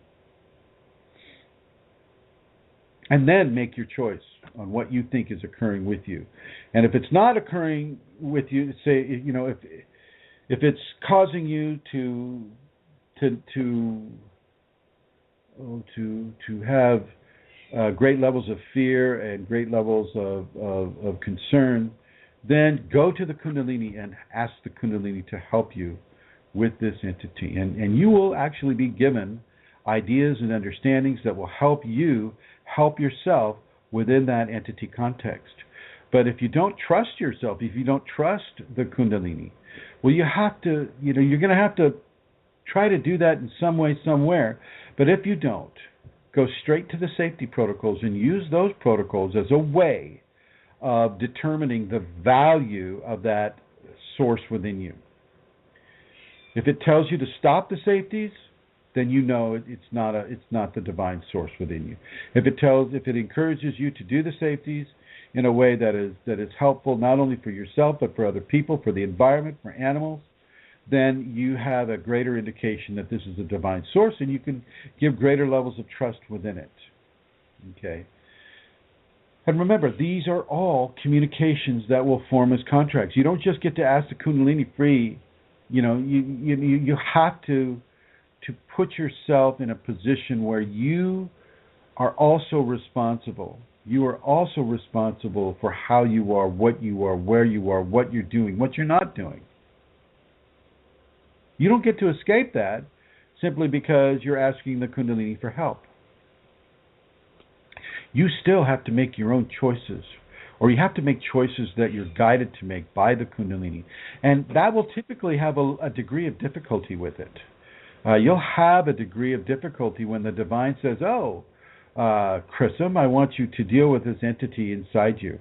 And then make your choice on what you think is occurring with you. And if it's not occurring with you, say, if it's causing you to have great levels of fear and great levels of concern, then go to the Kundalini and ask the Kundalini to help you with this entity. And you will actually be given ideas and understandings that will help you help yourself within that entity context. But if you don't trust yourself, if you don't trust the Kundalini, well, you have to, you're going to have to try to do that in some way, somewhere. But if you don't, go straight to the safety protocols and use those protocols as a way of determining the value of that source within you. If it tells you to stop the safeties, then it's not the divine source within you. If it encourages you to do the safeties in a way that is helpful not only for yourself but for other people, for the environment, for animals, then you have a greater indication that this is a divine source, and you can give greater levels of trust within it. Okay. And remember, these are all communications that will form as contracts. You don't just get to ask the Kundalini free. You have to put yourself in a position where you are also responsible. You are also responsible for how you are, what you are, where you are, what you're doing, what you're not doing. You don't get to escape that simply because you're asking the Kundalini for help. You still have to make your own choices, or you have to make choices that you're guided to make by the Kundalini. And that will typically have a degree of difficulty with it. You'll have a degree of difficulty when the divine says, Chrism, I want you to deal with this entity inside you.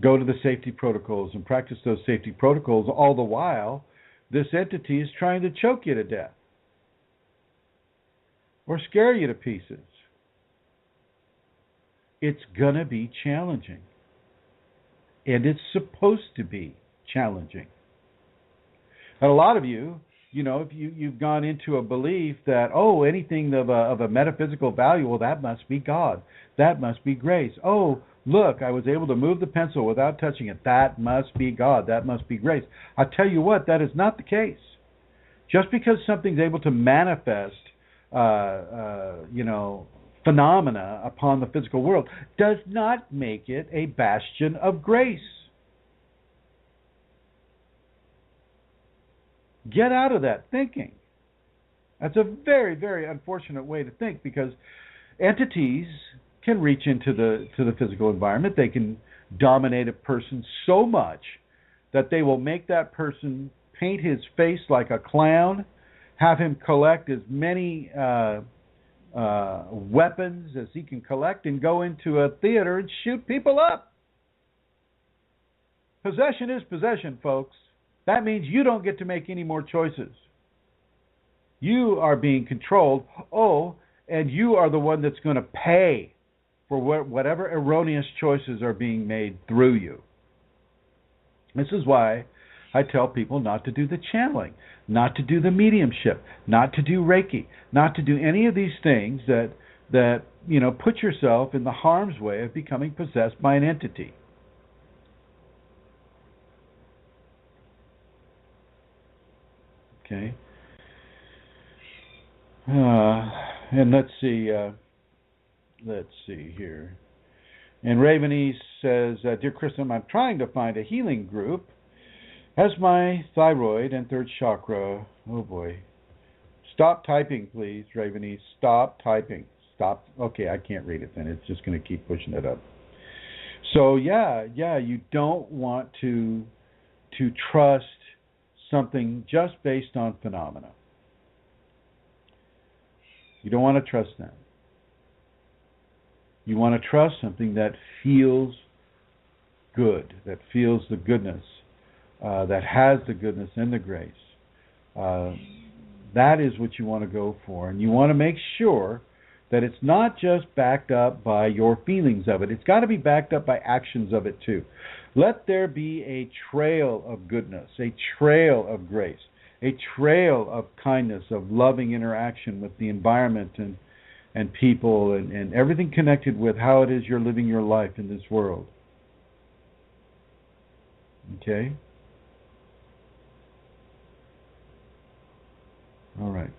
Go to the safety protocols and practice those safety protocols. All the while, this entity is trying to choke you to death or scare you to pieces. It's going to be challenging. And it's supposed to be challenging. And a lot of you, if you've gone into a belief that, anything of a metaphysical value, well, that must be God. That must be grace. Oh, look, I was able to move the pencil without touching it. That must be God. That must be grace. I tell you what, that is not the case. Just because something's able to manifest, phenomena upon the physical world does not make it a bastion of grace. Get out of that thinking. That's a very, very unfortunate way to think, because entities can reach into the physical environment. They can dominate a person so much that they will make that person paint his face like a clown, have him collect as many weapons as he can collect, and go into a theater and shoot people up. Possession is possession, folks. That means you don't get to make any more choices. You are being controlled. And you are the one that's going to pay for whatever erroneous choices are being made through you. This is why I tell people not to do the channeling, not to do the mediumship, not to do Reiki, not to do any of these things that put yourself in the harm's way of becoming possessed by an entity. Okay. And let's see here. And Ravenese says, Dear Chrism, I'm trying to find a healing group as my thyroid and third chakra. Oh boy. Stop typing, please, Ravenese. Stop typing. stop. Okay, I can't read it then. It's just going to keep pushing it up. So you don't want to trust something just based on phenomena. You don't want to trust that. You want to trust something that feels good, that feels the goodness, that has the goodness and the grace. That is what you want to go for. And you want to make sure that it's not just backed up by your feelings of it. It's got to be backed up by actions of it too. Let there be a trail of goodness, a trail of grace, a trail of kindness, of loving interaction with the environment and people and everything connected with how it is you're living your life in this world. Okay? All right.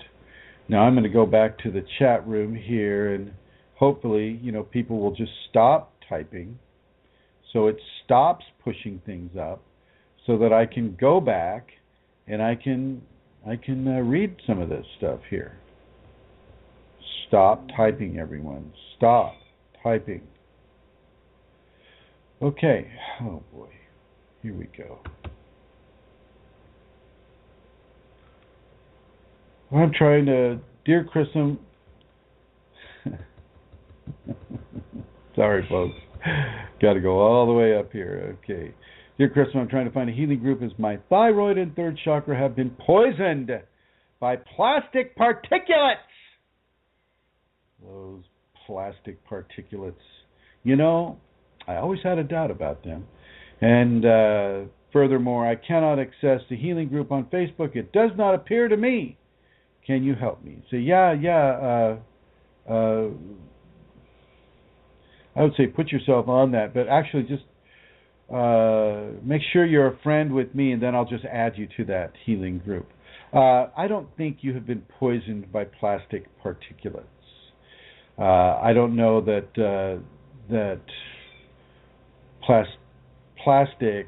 Now I'm going to go back to the chat room here, and hopefully, people will just stop typing so it stops pushing things up so that I can go back and I can read some of this stuff here. Stop typing, everyone. Stop typing. Okay. Oh boy. Here we go. I'm trying to, dear Chrism. Sorry, folks. Got to go all the way up here. Okay. Dear Chrism, I'm trying to find a healing group as my thyroid and third chakra have been poisoned by plastic particulates. Those plastic particulates. I always had a doubt about them. And furthermore, I cannot access the healing group on Facebook. It does not appear to me. Can you help me? So I would say put yourself on that, but actually just make sure you're a friend with me, and then I'll just add you to that healing group. I don't think you have been poisoned by plastic particulates. I don't know that plastic.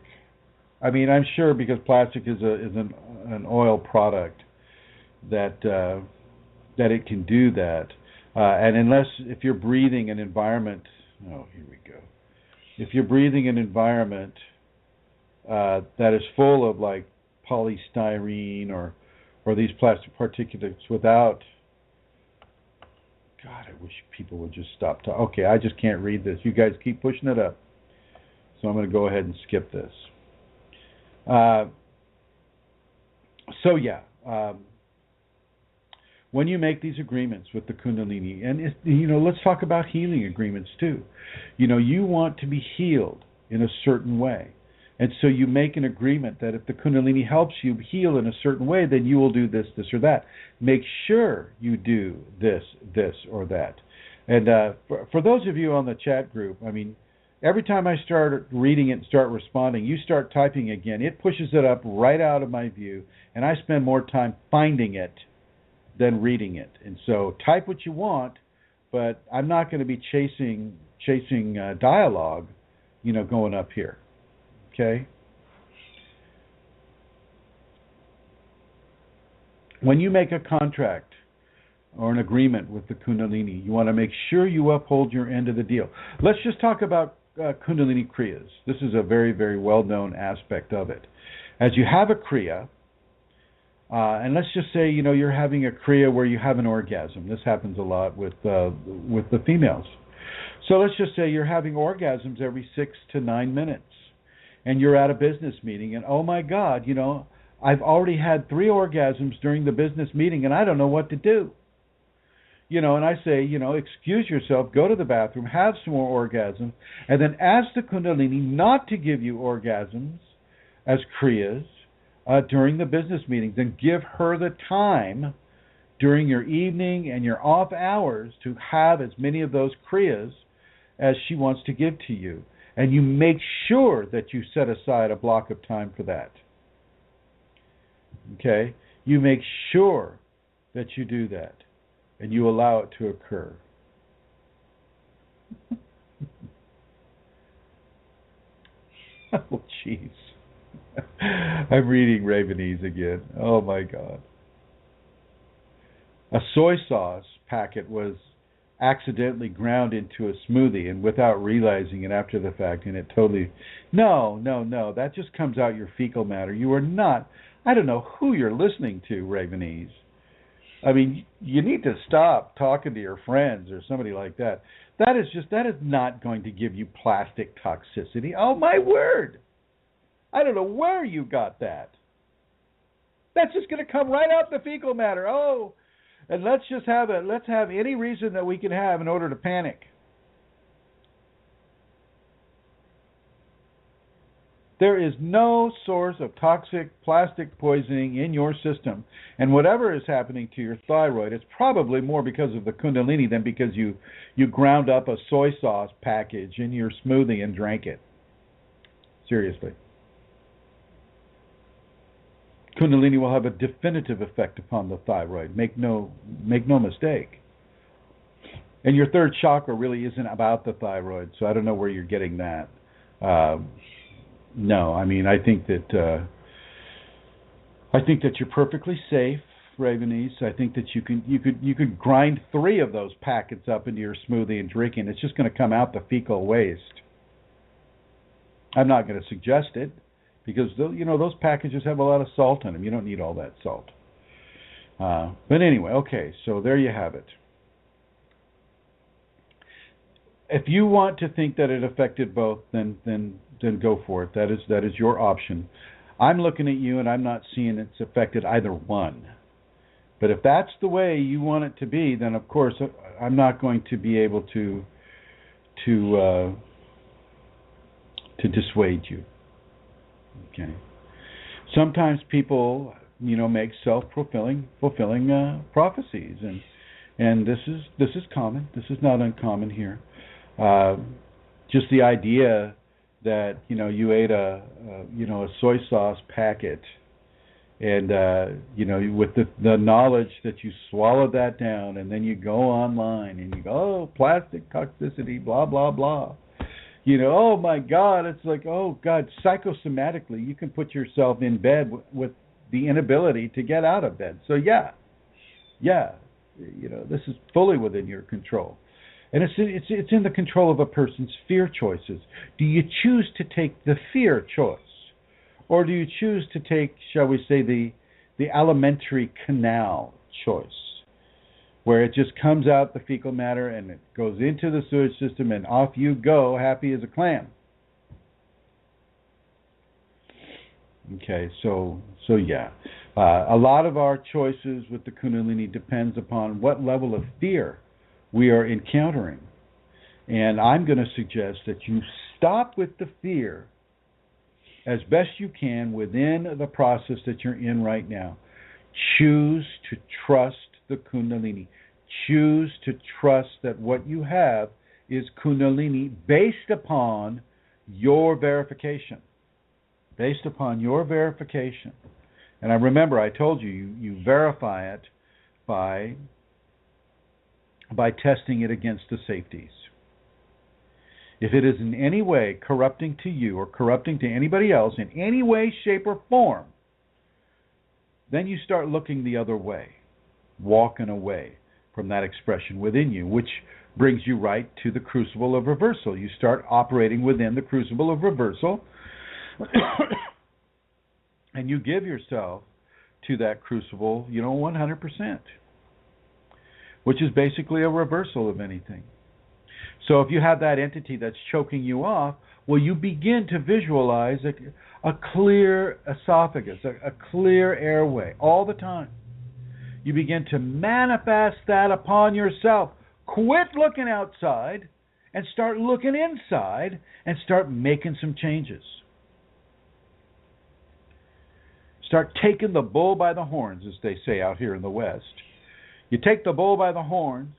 I mean, I'm sure because plastic is an oil product that it can do that, and if you're breathing an environment. Oh, here we go. If you're breathing an environment that is full of like polystyrene or these plastic particulates without. God, I wish people would just stop talking. Okay, I just can't read this. You guys keep pushing it up. So I'm going to go ahead and skip this. When you make these agreements with the Kundalini, and let's talk about healing agreements too. You want to be healed in a certain way. And so you make an agreement that if the Kundalini helps you heal in a certain way, then you will do this, this, or that. Make sure you do this, this, or that. And for those of you on the chat group, I mean, every time I start reading it and start responding, you start typing again. It pushes it up right out of my view, and I spend more time finding it than reading it. And so type what you want, but I'm not going to be chasing dialogue, going up here. Okay? When you make a contract or an agreement with the Kundalini, you want to make sure you uphold your end of the deal. Let's just talk about Kundalini Kriyas. This is a very, very well-known aspect of it. As you have a Kriya, and let's just say, you're having a Kriya where you have an orgasm. This happens a lot with the females. So let's just say you're having orgasms every 6 to 9 minutes. And you're at a business meeting, and oh my God, I've already had 3 orgasms during the business meeting, and I don't know what to do. And I say, excuse yourself, go to the bathroom, have some more orgasms, and then ask the Kundalini not to give you orgasms as Kriyas during the business meetings, and give her the time during your evening and your off hours to have as many of those Kriyas as she wants to give to you. And you make sure that you set aside a block of time for that. Okay? You make sure that you do that. And you allow it to occur. Oh, jeez. I'm reading Ravenese again. Oh, my God. A soy sauce packet was accidentally ground into a smoothie and without realizing it after the fact, and it totally, no, that just comes out your fecal matter. You are not, I don't know who you're listening to, Ravenese. I mean, you need to stop talking to your friends or somebody like that. That is not going to give you plastic toxicity. Oh my word. I don't know where you got that. That's just going to come right out the fecal matter. Oh, and let's have any reason that we can have in order to panic. There is no source of toxic plastic poisoning in your system. And whatever is happening to your thyroid, it's probably more because of the Kundalini than because you ground up a soy sauce package in your smoothie and drank it. Seriously. Kundalini will have a definitive effect upon the thyroid. Make no mistake. And your third chakra really isn't about the thyroid, so I don't know where you're getting that. No, I mean I think that you're perfectly safe, Ravenese. I think that you could grind 3 of those packets up into your smoothie and drink it. It's just going to come out the fecal waste. I'm not going to suggest it, because those packages have a lot of salt in them. You don't need all that salt. But anyway, okay, so there you have it. If you want to think that it affected both, then go for it. That is your option. I'm looking at you and I'm not seeing it's affected either one. But if that's the way you want it to be, then of course I'm not going to be able to dissuade you. Okay. Sometimes people, make self-fulfilling prophecies, and this is common. This is not uncommon here. Just the idea that you ate a soy sauce packet, and with the knowledge that you swallowed that down, and then you go online and you go, oh, plastic toxicity, blah blah blah. Oh my God, it's like, oh God, psychosomatically, you can put yourself in bed with the inability to get out of bed. So yeah, this is fully within your control. And it's in the control of a person's fear choices. Do you choose to take the fear choice? Or do you choose to take, shall we say, the alimentary canal choice, where it just comes out the fecal matter and it goes into the sewage system and off you go, happy as a clam? Okay, so yeah. A lot of our choices with the Kunalini depends upon what level of fear we are encountering. And I'm going to suggest that you stop with the fear as best you can within the process that you're in right now. Choose to trust the Kundalini. Choose to trust that what you have is Kundalini based upon your verification. Based upon your verification. And I remember I told you, you verify it by testing it against the safeties. If it is in any way corrupting to you or corrupting to anybody else in any way, shape, or form, then you start looking the other way, walking away from that expression within you, which brings you right to the crucible of reversal. You start operating within the crucible of reversal, and you give yourself to that crucible, 100%. Which is basically a reversal of anything. So if you have that entity that's choking you off, well, you begin to visualize a clear esophagus, a clear airway all the time. You begin to manifest that upon yourself. Quit looking outside and start looking inside and start making some changes. Start taking the bull by the horns, as they say out here in the West. You take the bull by the horns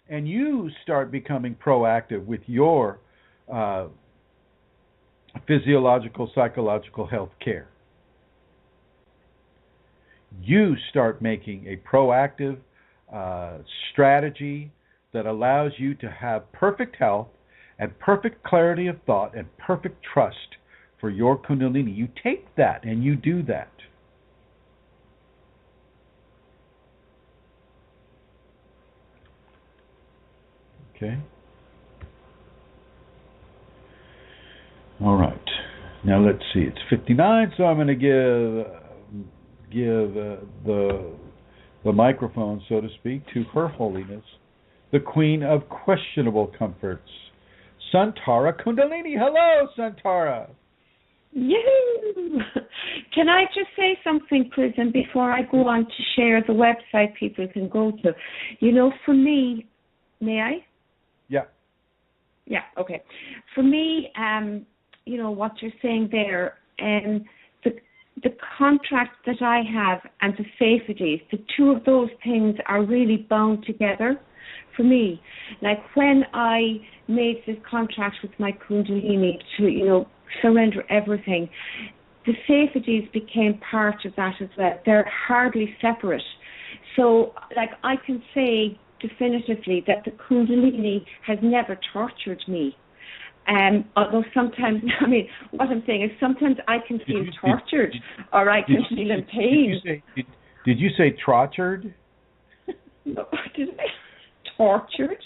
and you start becoming proactive with your physiological, psychological health care. You start making a proactive strategy that allows you to have perfect health and perfect clarity of thought and perfect trust for your Kundalini. You take that and you do that. Okay. All right. Now let's see. It's 59, so I'm going to give the microphone, so to speak, to Her Holiness, the Queen of Questionable Comforts, Santara Kundalini. Hello, Santara. Yoo! Can I just say something, Chrism, before I go on to share the website people can go to? You know, for me, may I? Yeah. Yeah, okay. For me, you know, what you're saying there, the contract that I have and the safeties, the two of those things are really bound together for me. Like when I made this contract with my Kundalini to, you know, surrender everything, the safeties became part of that as well. They're hardly separate. So, like, I can say definitively that the Kundalini has never tortured me. Although sometimes, I mean, what I'm saying is sometimes I can feel tortured or I can feel in pain. Did you say tortured? No, did I? Tortured?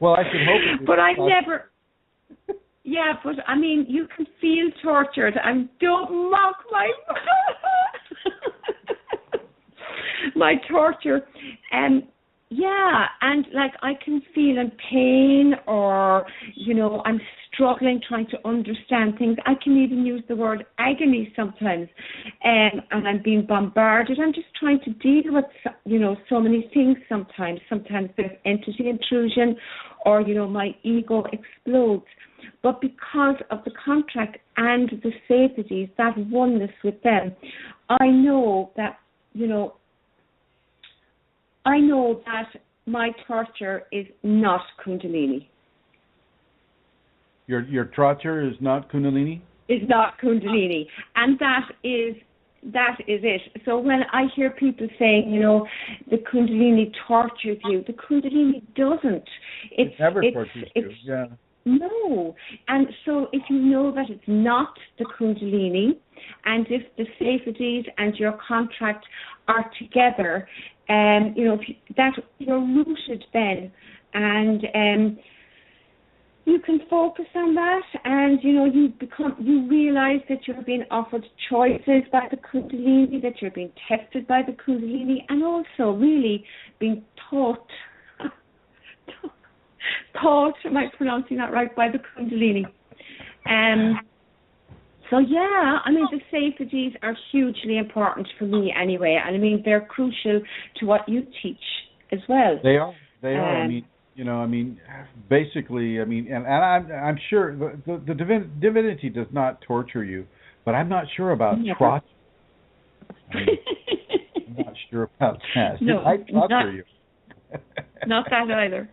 Well, I should hope it but I never... Yeah, but I mean, you can feel tortured, and don't mock my torture. Yeah, and like I can feel in pain, or you know, I'm struggling trying to understand things. I can even use the word agony sometimes, and I'm being bombarded. I'm just trying to deal with, you know, so many things sometimes. Sometimes there's entity intrusion, or you know, my ego explodes. But because of the contract and the safeties, that oneness with them, I know that, you know, I know that my torture is not Kundalini. Your torture is not Kunalini? Is not Kundalini. And that is it. So when I hear people saying, you know, the Kundalini tortures you, the Kundalini doesn't. It never tortures you, yeah. No. And so if you know that it's not the Kundalini, and if the safeties and your contract are together, you know, that you're rooted then, and you can focus on that, and you know, you realize that you're being offered choices by the Kundalini, that you're being tested by the Kundalini, and also really being taught, am I pronouncing that right, by the Kundalini? So yeah, I mean, the safeties are hugely important for me anyway, and I mean, they're crucial to what you teach as well. They are. I mean, you know, I mean, basically, I mean, and I'm sure the divinity does not torture you, but I'm not sure about torture. I mean, I'm not sure about that. No, I torture you. Not that either.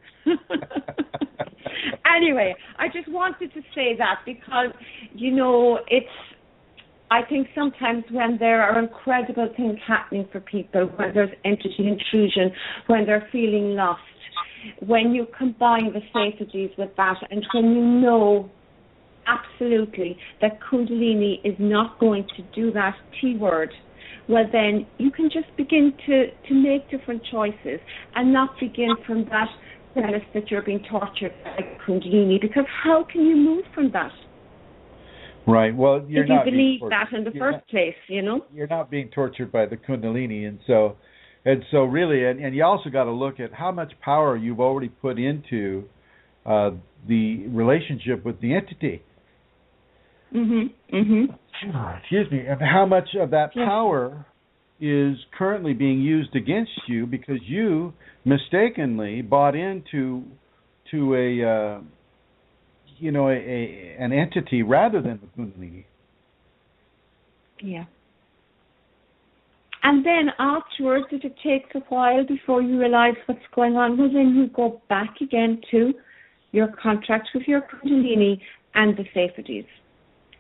Anyway, I just wanted to say that because, you know, I think sometimes when there are incredible things happening for people, when there's entity intrusion, when they're feeling lost, when you combine the safeties with that, and when you know absolutely that Kundalini is not going to do that T word, well then you can just begin to make different choices and not begin from that premise that you're being tortured by Kundalini, because how can you move from that? Right. Well, you're not. If you believe that in the first place, you know. You're not being tortured by the Kundalini, and so really, and you also got to look at how much power you've already put into the relationship with the entity. Excuse me, and how much of that power is currently being used against you because you mistakenly bought into a an entity rather than the Kundalini. Yeah. And then afterwards, if it takes a while before you realize what's going on, well, then you go back again to your contract with your Kundalini and the safeties.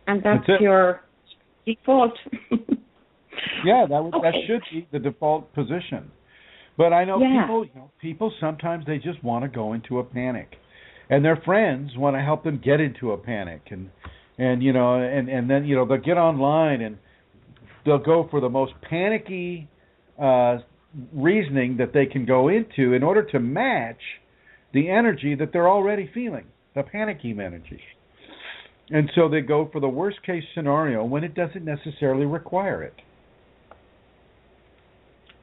And that's your default. Yeah, that should be the default position. But I know people sometimes they just want to go into a panic, and their friends want to help them get into a panic, and then they'll get online and they'll go for the most panicky reasoning that they can go into in order to match the energy that they're already feeling, the panicking energy. And so they go for the worst case scenario when it doesn't necessarily require it.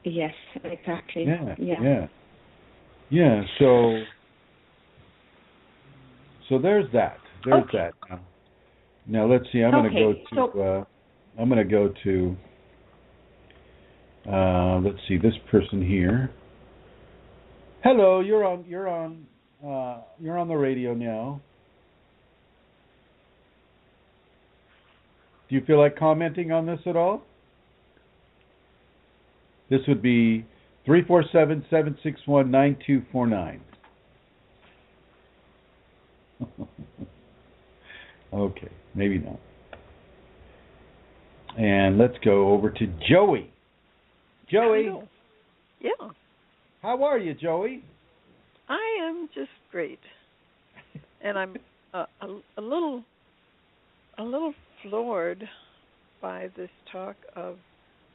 Yes, exactly. Yeah. So there's that. There's that. Now let's see. I'm going to go to. Let's see this person here. Hello, you're on the radio now. Do you feel like commenting on this at all? This would be 347-761-9249. Okay, maybe not. And let's go over to Joey. Joey. Hello. Yeah. How are you, Joey? I am just great, and I'm a little floored by this talk of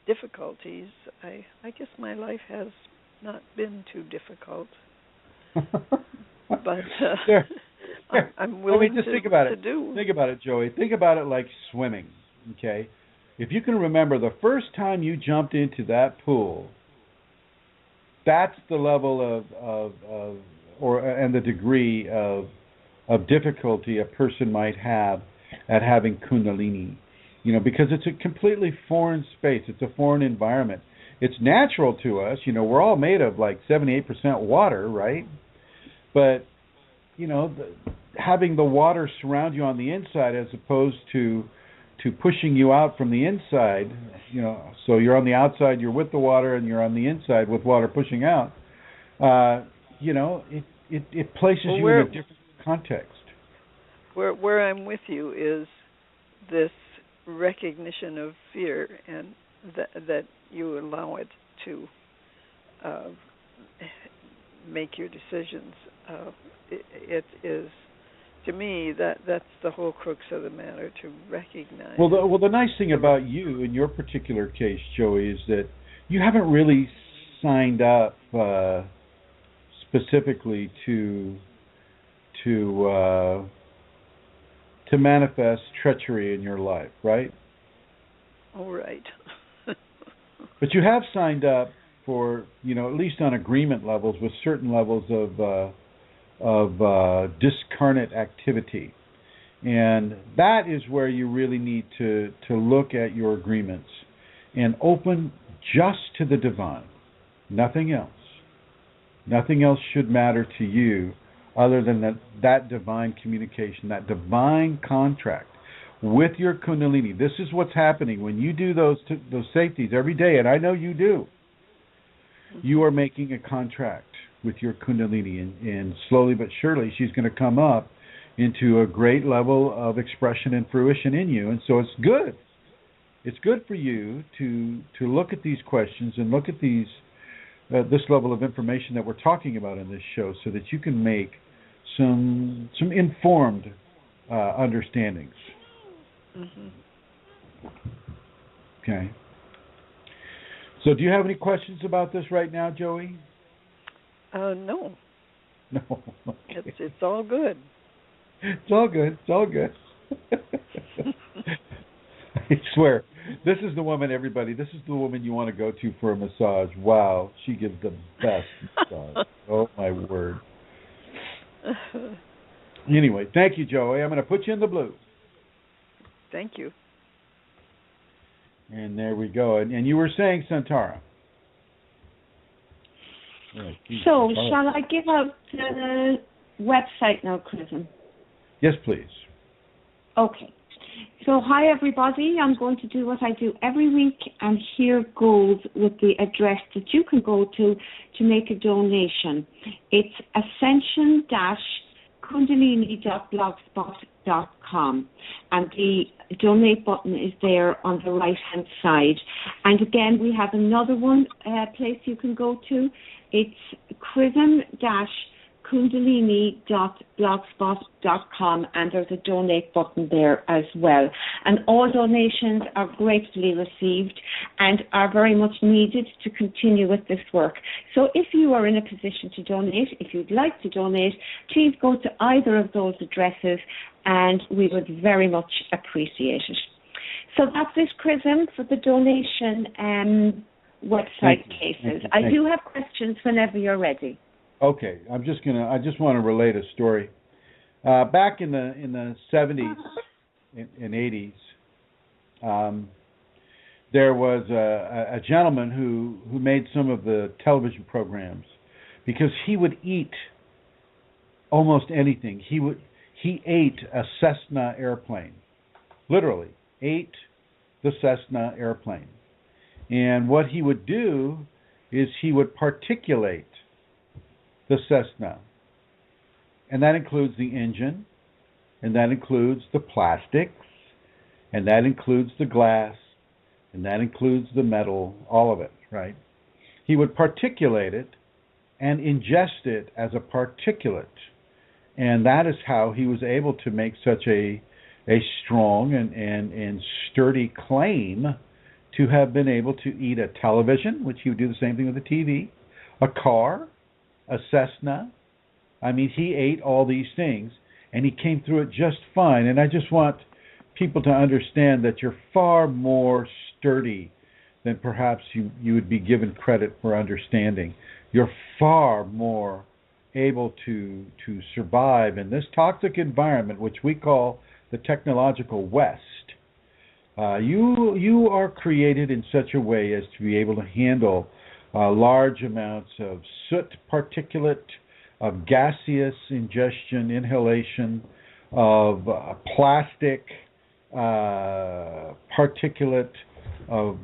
difficulties. I guess my life has not been too difficult, but I'm willing to think about it. do. Think about it, Joey. Think about it like swimming. Okay, if you can remember the first time you jumped into that pool, that's the level and the degree of difficulty a person might have at having Kundalini. Because it's a completely foreign space. It's a foreign environment. It's natural to us. We're all made of like 78% water, right? But, having the water surround you on the inside as opposed to pushing you out from the inside, so you're on the outside, you're with the water, and you're on the inside with water pushing out, it places you in a different context. Where I'm with you is this recognition of fear, and that you allow it to make your decisions. It is, to me, that's the whole crux of the matter, to recognize. Well, the nice thing about you in your particular case, Joey, is that you haven't really signed up specifically to manifest treachery in your life, right? All right. But you have signed up for, at least on agreement levels, with certain levels of discarnate activity. And that is where you really need to look at your agreements and open just to the divine. Nothing else. Nothing else should matter to you other than that divine communication, that divine contract with your Kundalini. This is what's happening when you do those safeties every day, and I know you do. You are making a contract with your Kundalini, and slowly but surely she's going to come up into a great level of expression and fruition in you. And so it's good. It's good for you to look at these questions and look at these this level of information that we're talking about in this show, so that you can make some informed understandings. Mm-hmm. Okay. So do you have any questions about this right now, Joey? No. No. Okay. It's all good. It's all good. It's all good. I swear, this is the woman, everybody. This is the woman you want to go to for a massage. Wow, she gives the best massage. Oh, my word. Anyway, thank you, Joey. I'm going to put you in the blue. Thank you. And there we go. And you were saying, Santara. So, shall I give out the website now, Chrism? Yes, please. Okay. So, hi, everybody. I'm going to do what I do every week, and here goes with the address that you can go to make a donation. It's ascension-kundalini.blogspot.com, and the donate button is there on the right-hand side. And again, we have another one place you can go to. It's kundalini.blogspot.com, and there's a donate button there as well. And all donations are gratefully received and are very much needed to continue with this work. So if you are in a position to donate, if you'd like to donate, please go to either of those addresses and we would very much appreciate it. So that's it, Chrism, for the donation website cases. I do have questions whenever you're ready. Okay, I just want to relate a story. Back in the 70s and 80s, there was a gentleman who made some of the television programs because he would eat almost anything. He ate a Cessna airplane, literally ate the Cessna airplane. And what he would do is he would particulate the Cessna. And that includes the engine, and that includes the plastics, and that includes the glass, and that includes the metal, all of it, right? He would particulate it and ingest it as a particulate. And that is how he was able to make such a strong and sturdy claim to have been able to eat a television, which he would do the same thing with a TV, a car, a Cessna. I mean, he ate all these things, and he came through it just fine. And I just want people to understand that you're far more sturdy than perhaps you would be given credit for understanding. You're far more able to survive in this toxic environment, which we call the technological West. You are created in such a way as to be able to handle large amounts of soot particulate, of gaseous ingestion, inhalation, of plastic particulate, of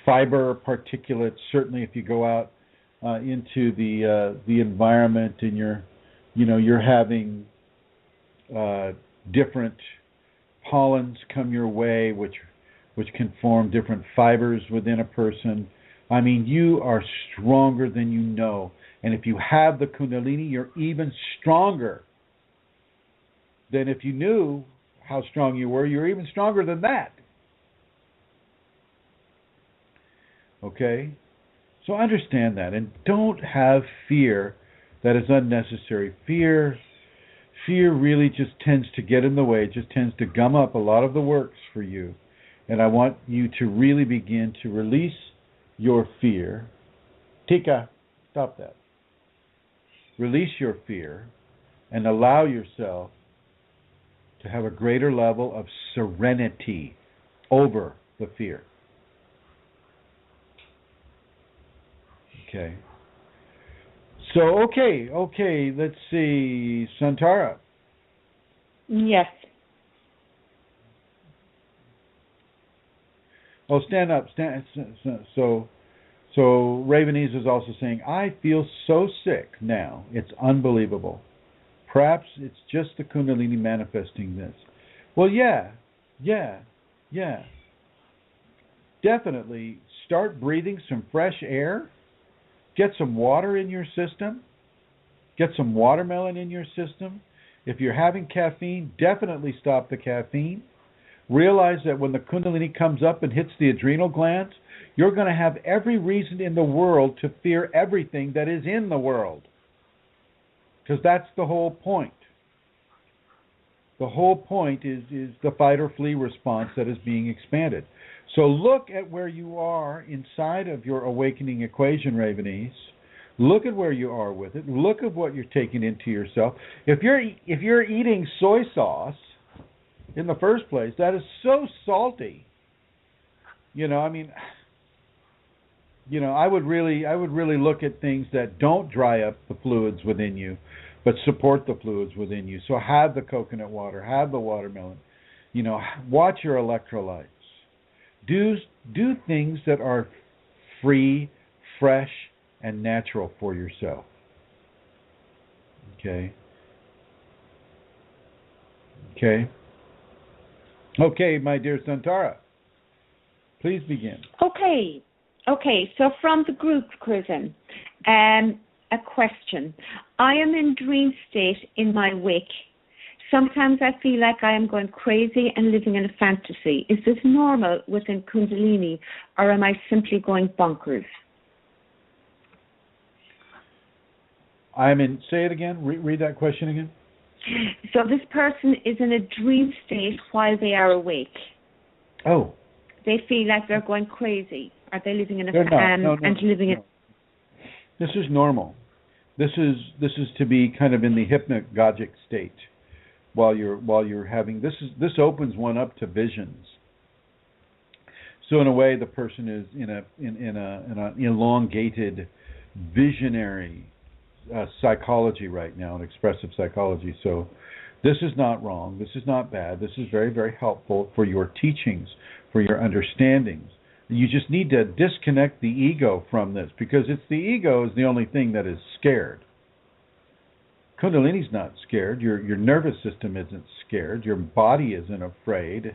fiber particulates. Certainly, if you go out into the environment and you're having different pollens come your way, which can form different fibers within a person. I mean, you are stronger than you know. And if you have the Kundalini, you're even stronger than if you knew how strong you were. You're even stronger than that. Okay? So understand that. And don't have fear that is unnecessary. Fear really just tends to get in the way. It just tends to gum up a lot of the works for you. And I want you to really begin to release your fear. Tika, stop that. Release your fear and allow yourself to have a greater level of serenity over the fear. Okay. So, okay, let's see. Santara. Yes. Oh, stand up. So Ravenese is also saying, I feel so sick now. It's unbelievable. Perhaps it's just the Kundalini manifesting this. Well, yeah. Definitely start breathing some fresh air. Get some water in your system. Get some watermelon in your system. If you're having caffeine, definitely stop the caffeine. Realize that when the Kundalini comes up and hits the adrenal glands, you're going to have every reason in the world to fear everything that is in the world. Because that's the whole point. The whole point is the fight or flee response that is being expanded. So look at where you are inside of your awakening equation, Ravenese. Look at where you are with it. Look at what you're taking into yourself. If you're eating soy sauce in the first place, that is so salty. I would really look at things that don't dry up the fluids within you, but support the fluids within you. So have the coconut water, have the watermelon. Watch your electrolytes. Do things that are free, fresh, and natural for yourself. Okay. Okay, my dear Santara, please begin. Okay. So from the group, Chrism, a question. I am in dream state in my wake. Sometimes I feel like I am going crazy and living in a fantasy. Is this normal within Kundalini, or am I simply going bonkers? Say it again. Read that question again. So this person is in a dream state while they are awake. Oh. They feel like they're going crazy. Are they living in a No. This is normal. This is to be kind of in the hypnagogic state while you're having this opens one up to visions. So in a way, the person is in an elongated visionary psychology right now, an expressive psychology. So this is not wrong. This is not bad. This is very, very helpful for your teachings, for your understandings. You just need to disconnect the ego from this, because it's the ego is the only thing that is scared. Kundalini's not scared. Your nervous system isn't scared. Your body isn't afraid.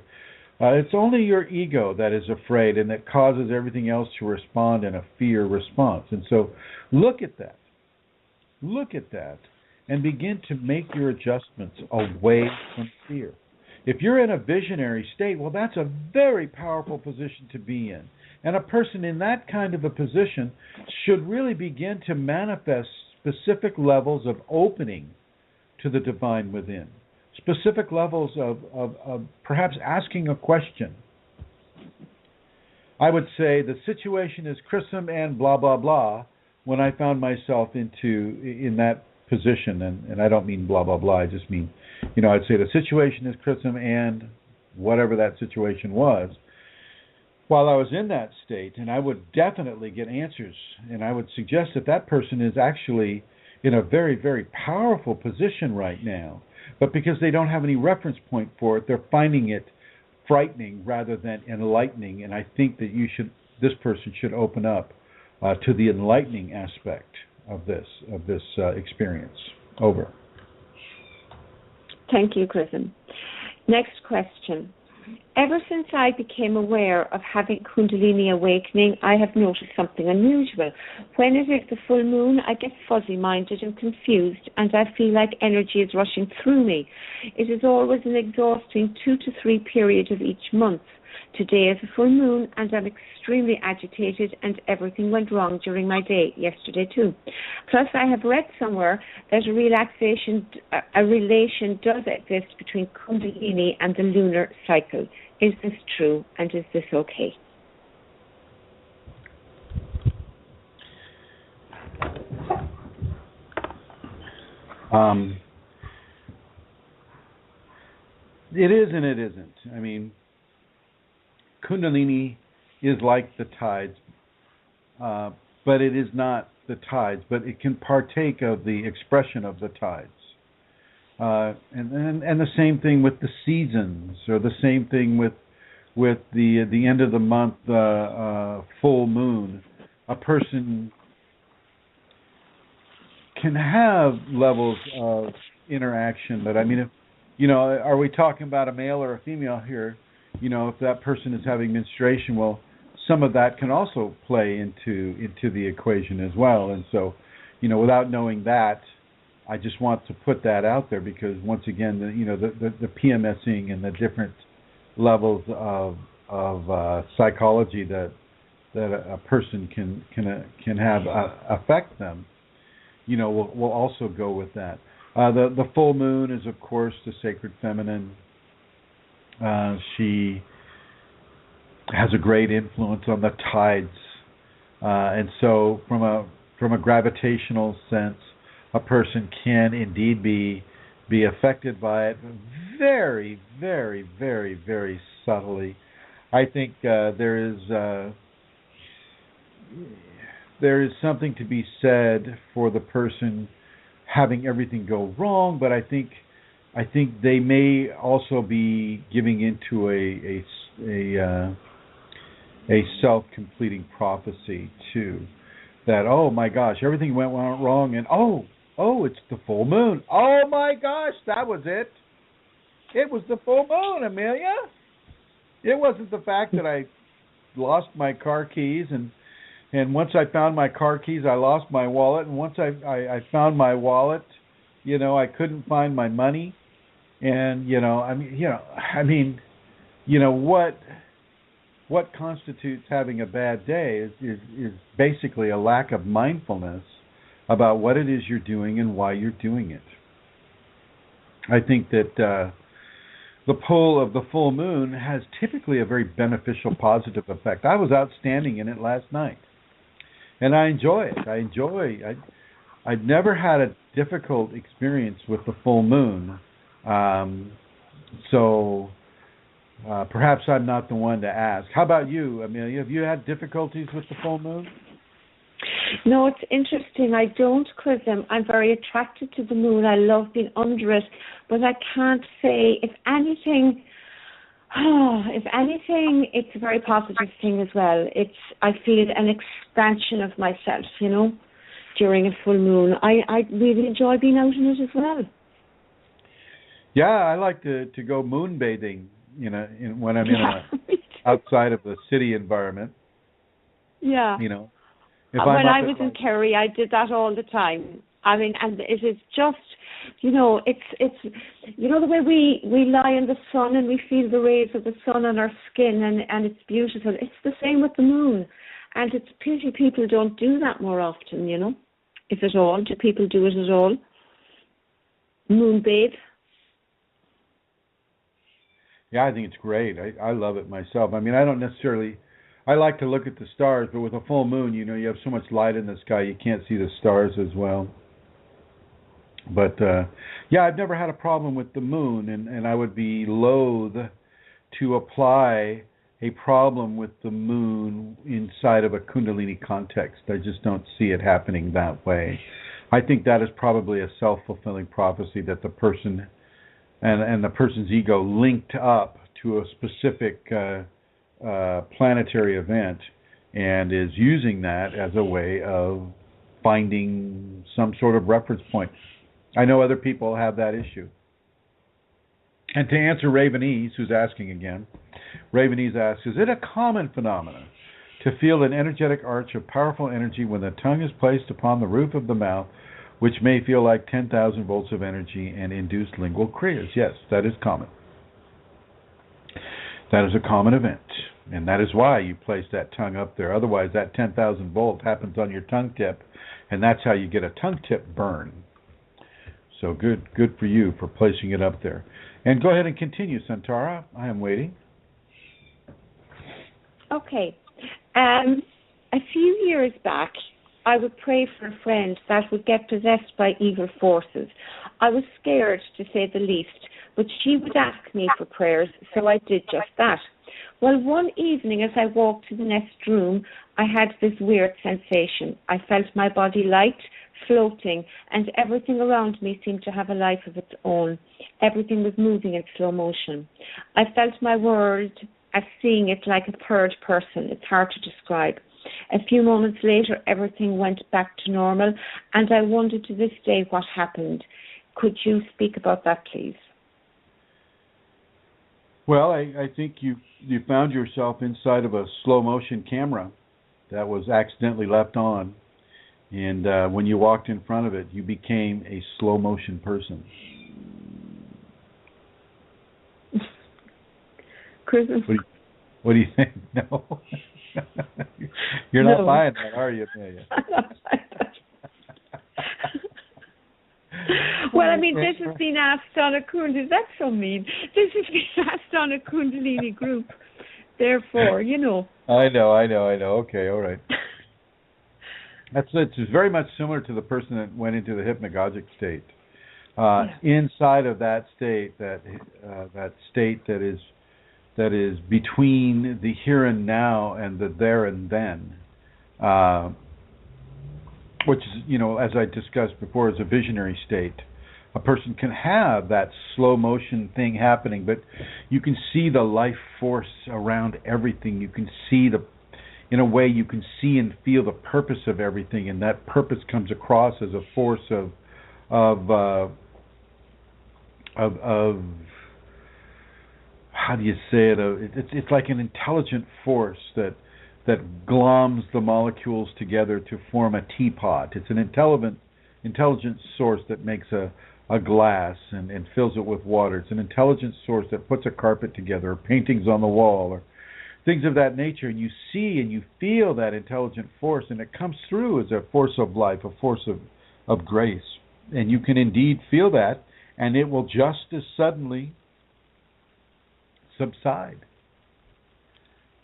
It's only your ego that is afraid, and that causes everything else to respond in a fear response. And so look at that. Look at that and begin to make your adjustments away from fear. If you're in a visionary state, well, that's a very powerful position to be in. And a person in that kind of a position should really begin to manifest specific levels of opening to the divine within, specific levels of perhaps asking a question. I would say the situation is Chrism and blah, blah, blah, when I found myself in that position, and I don't mean blah, blah, blah, I just mean, I'd say the situation is Chrism and whatever that situation was, while I was in that state, and I would definitely get answers, and I would suggest that person is actually in a very, very powerful position right now, but because they don't have any reference point for it, they're finding it frightening rather than enlightening, and I think that this person should open up to the enlightening aspect of this experience. Over. Thank you, Chrism. Next question. Ever since I became aware of having Kundalini awakening, I have noticed something unusual. When it is the full moon, I get fuzzy-minded and confused, and I feel like energy is rushing through me. It is always an exhausting 2 to 3 period of each month. Today is a full moon, and I'm extremely agitated, and everything went wrong during my day, yesterday too. Plus, I have read somewhere that a relation does exist between Kundalini and the lunar cycle. Is this true, and is this okay? It is and it isn't. I mean, Kundalini is like the tides, but it is not the tides, but it can partake of the expression of the tides. And the same thing with the seasons, or the same thing with the end of the month full moon. A person can have levels of interaction, but I mean, are we talking about a male or a female here? If that person is having menstruation, well, some of that can also play into the equation as well. And so, without knowing that, I just want to put that out there, because once again, the PMSing and the different levels of psychology that a person can have affect them, will also go with that. The full moon is, of course, the sacred feminine. She has a great influence on the tides, and so from a gravitational sense, a person can indeed be affected by it very, very, very, very subtly. I think there is something to be said for the person having everything go wrong, but I think they may also be giving into a self-completing prophecy too. That, oh my gosh, everything went wrong, and oh, it's the full moon. Oh my gosh, that was it. It was the full moon, Amelia. It wasn't the fact that I lost my car keys and And once I found my car keys, I lost my wallet. And once I found my wallet, I couldn't find my money. And what constitutes having a bad day is basically a lack of mindfulness about what it is you're doing and why you're doing it. I think that the pull of the full moon has typically a very beneficial, positive effect. I was out standing in it last night, and I enjoy it. I've never had a difficult experience with the full moon, so perhaps I'm not the one to ask. How about you, Amelia? Have you had difficulties with the full moon? No, it's interesting. I don't, Chrism. I'm very attracted to the moon. I love being under it, but I can't say, if anything, it's a very positive thing as well. I feel an expansion of myself, during a full moon. I really enjoy being out in it as well. Yeah, I like to go moon bathing, when I'm outside of the city environment. Yeah. When I was in Kerry, I did that all the time. And it is just, it's the way we lie in the sun and we feel the rays of the sun on our skin, and it's beautiful. It's the same with the moon, and it's pity people don't do that more often. If at all, do people do it at all? Moon bathe. Yeah, I think it's great. I love it myself. I like to look at the stars, but with a full moon, you have so much light in the sky, you can't see the stars as well. But, I've never had a problem with the moon, and I would be loath to apply a problem with the moon inside of a Kundalini context. I just don't see it happening that way. I think that is probably a self-fulfilling prophecy that the person and the person's ego linked up to a specific planetary event and is using that as a way of finding some sort of reference point. I know other people have that issue. And to answer Ravenese, who's asking again, Ravenese asks, is it a common phenomenon to feel an energetic arch of powerful energy when the tongue is placed upon the roof of the mouth, which may feel like 10,000 volts of energy and induced lingual kriyas? Yes, that is common. That is a common event, and that is why you place that tongue up there. Otherwise, that 10,000 volt happens on your tongue tip, and that's how you get a tongue tip burn. So good for you for placing it up there. And go ahead and continue, Santara. I am waiting. Okay. A few years back, I would pray for a friend that would get possessed by evil forces. I was scared, to say the least, but she would ask me for prayers, so I did just that. Well, one evening as I walked to the next room, I had this weird sensation. I felt my body light, floating, and everything around me seemed to have a life of its own. Everything was moving in slow motion. I felt my world as seeing it like a third person. It's hard to describe. A few moments later, everything went back to normal, and I wonder to this day what happened. Could you speak about that, please? Well, I think you found yourself inside of a slow motion camera that was accidentally left on, and when you walked in front of it, you became a slow motion person. Chrism? What do you think? No. You're not buying that, are you, Amelia? I'm not buying that. Well, I mean, this has been asked on a Kundalini. That's so mean. This has been asked on a Kundalini group. Therefore, I know. Okay, all right. It's very much similar to the person that went into the hypnagogic state. Inside of that state, that state that is between the here and now and the there and then, which is, as I discussed before, is a visionary state. A person can have that slow motion thing happening, but you can see the life force around everything. You can see in a way, you can see and feel the purpose of everything, and that purpose comes across as a force of how do you say it? It's like an intelligent force that that gloms the molecules together to form a teapot. It's an intelligent source that makes a glass and fills it with water. It's an intelligent source that puts a carpet together, or paintings on the wall, or things of that nature. And you see and you feel that intelligent force, and it comes through as a force of life, a force of grace. And you can indeed feel that, and it will just as suddenly subside.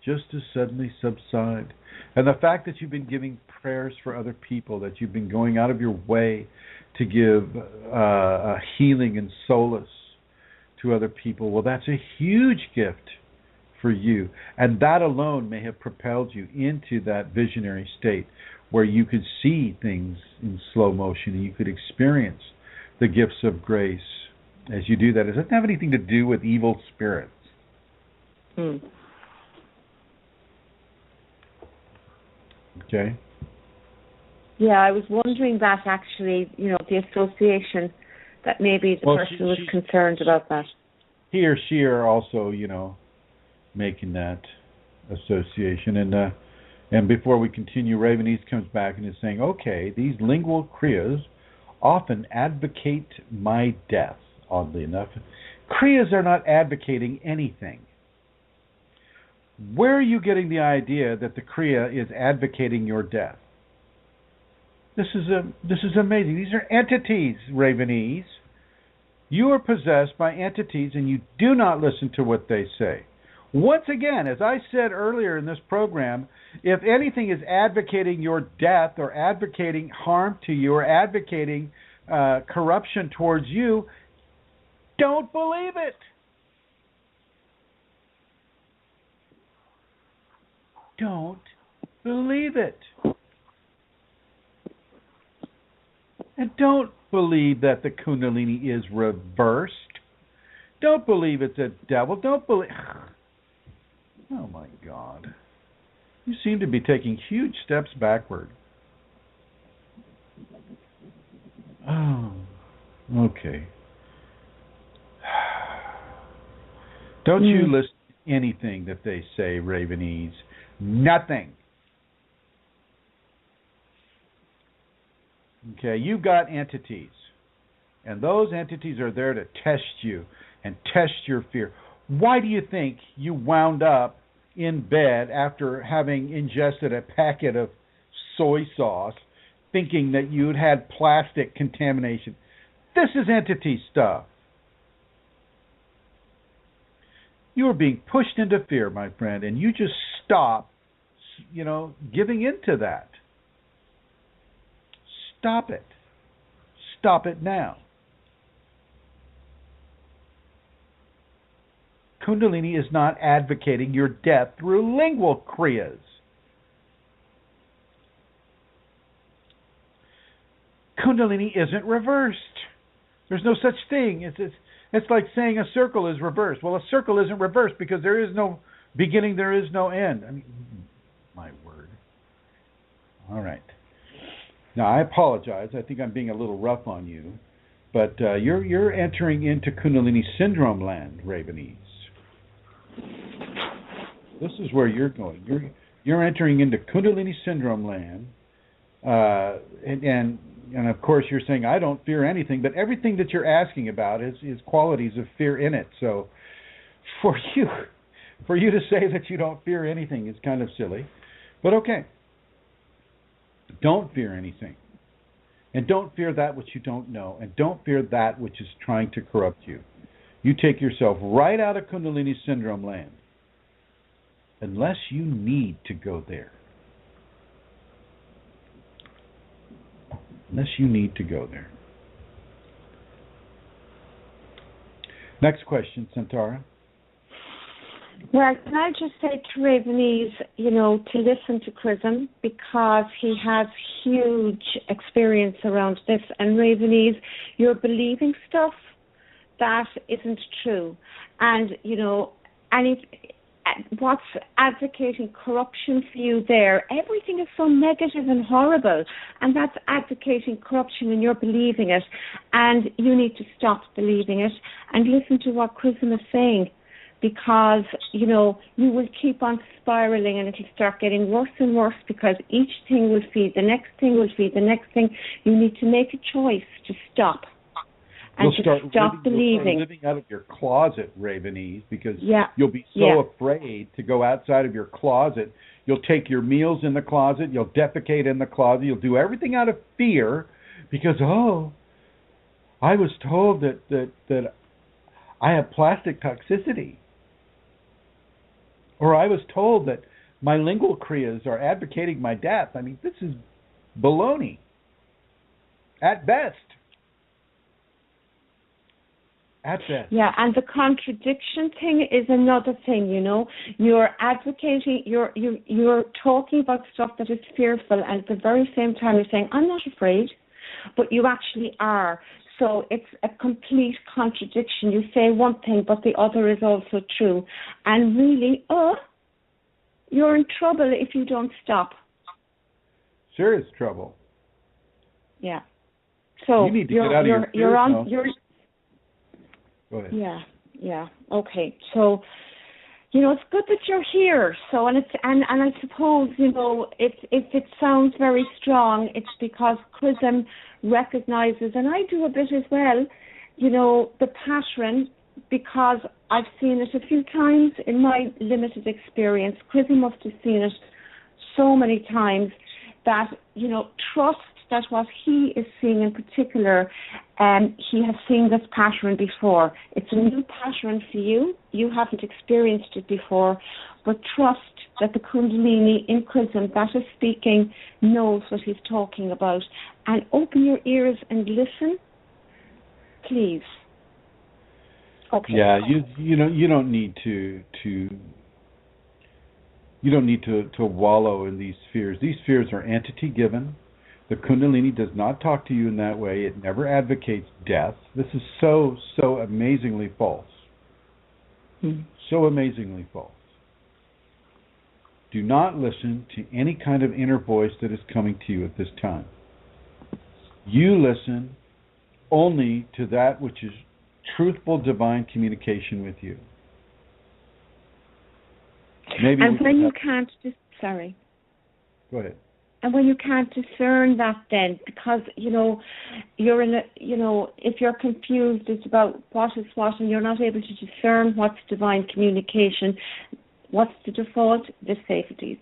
Just as suddenly subside. And the fact that you've been giving prayers for other people, that you've been going out of your way to give healing and solace to other people, well, that's a huge gift for you. And that alone may have propelled you into that visionary state where you could see things in slow motion and you could experience the gifts of grace as you do that. It doesn't have anything to do with evil spirits. Okay. Yeah, I was wondering that actually, the association, that maybe the person was concerned about that. He or she are also, making that association. And before we continue, Ravenese comes back and is saying, okay, these lingual kriyas often advocate my death, oddly enough. Kriyas are not advocating anything. Where are you getting the idea that the kriya is advocating your death? This is amazing. These are entities, Ravenese. You are possessed by entities, and you do not listen to what they say. Once again, as I said earlier in this program, if anything is advocating your death or advocating harm to you or advocating corruption towards you, don't believe it. Don't believe it. And don't believe that the Kundalini is reversed. Don't believe it's a devil. Don't believe... Oh, my God. You seem to be taking huge steps backward. Oh, okay. Don't you listen to anything that they say, Ravenese. Nothing. Okay, you've got entities. And those entities are there to test you and test your fear. Why do you think you wound up in bed after having ingested a packet of soy sauce, thinking that you'd had plastic contamination? This is entity stuff. You are being pushed into fear, my friend, and you just stop, giving into that. Stop it. Stop it now. Kundalini is not advocating your death through lingual kriyas. Kundalini isn't reversed. There's no such thing. It's like saying a circle is reversed. Well, a circle isn't reversed because there is no beginning, there is no end. I mean, my word. All right. Now, I apologize. I think I'm being a little rough on you. But you're entering into Kundalini syndrome land, Ravenese. This is where you're going. You're entering into Kundalini syndrome land, and of course you're saying I don't fear anything, but everything that you're asking about is qualities of fear in it. So for you to say that you don't fear anything is kind of silly, but okay. Don't fear anything, and don't fear that which you don't know, and don't fear that which is trying to corrupt you. You take yourself right out of Kundalini syndrome land, unless you need to go there. Unless you need to go there. Next question, Santara. Well, can I just say to Ravenese, to listen to Chrism, because he has huge experience around this. And Ravenese, you're believing stuff that isn't true. And, what's advocating corruption for you there, everything is so negative and horrible, and that's advocating corruption and you're believing it, and you need to stop believing it and listen to what Chrism is saying, because, you know, you will keep on spiraling and it'll start getting worse and worse because each thing will feed the next thing will feed the next thing. You need to make a choice to stop and to stop believing. You'll start living out of your closet, Ravenese, because yeah. you'll be so afraid to go outside of your closet. You'll take your meals in the closet. You'll defecate in the closet. You'll do everything out of fear because, I was told that I have plastic toxicity. Or I was told that my lingual kriyas are advocating my death. I mean, this is baloney at best. At best. Yeah, and the contradiction thing is another thing, you know. You're advocating, you're talking about stuff that is fearful, and at the very same time you're saying, I'm not afraid, but you actually are. So it's a complete contradiction. You say one thing, but the other is also true. And really, you're in trouble if you don't stop. Serious trouble. Yeah. So you need to get out of your fear. Go ahead. Yeah. Okay. So, you know, it's good that you're here. So, and I suppose, you know, if it sounds very strong, it's because Chrism recognizes, and I do a bit as well, you know, the pattern, because I've seen it a few times in my limited experience. Chrism must have seen it so many times that, you know, trust that what he is seeing in particular, he has seen this pattern before. It's a new pattern for you. You haven't experienced it before, but trust that the Kundalini in Chrism that is speaking knows what he's talking about. And open your ears and listen, please. Okay. Yeah, you don't need to wallow in these fears. These fears are entity given. The Kundalini does not talk to you in that way. It never advocates death. This is so amazingly false. So amazingly false. Do not listen to any kind of inner voice that is coming to you at this time. You listen only to that which is truthful divine communication with you. Maybe and when you can't sorry. Go ahead. And when you can't discern that, then, because, you know, you're in a, you know, if you're confused, it's about what is what, and you're not able to discern what's divine communication, what's the default? The safeties.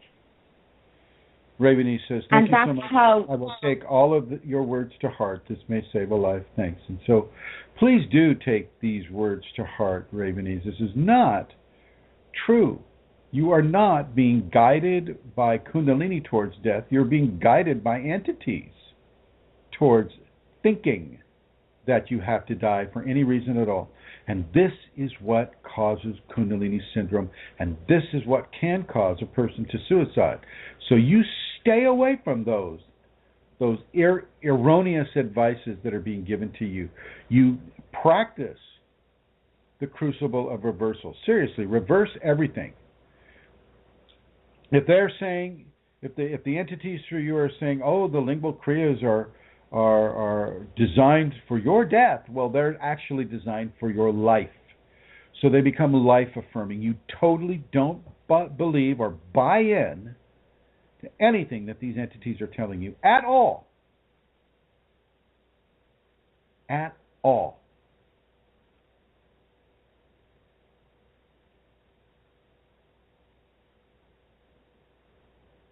Ravenese says, thank you so much. I will take all of your words to heart. This may save a life. Thanks. And so please do take these words to heart, Ravenese. This is not true. You are not being guided by Kundalini towards death. You're being guided by entities towards thinking that you have to die for any reason at all. And this is what causes Kundalini syndrome, and this is what can cause a person to suicide. So you stay away from those erroneous advices that are being given to you. You practice the crucible of reversal. Seriously, reverse everything. If they're saying, if the entities through you are saying, the lingual kriyas are designed for your death, well, they're actually designed for your life. So they become life-affirming. You totally don't believe or buy in to anything that these entities are telling you at all. At all.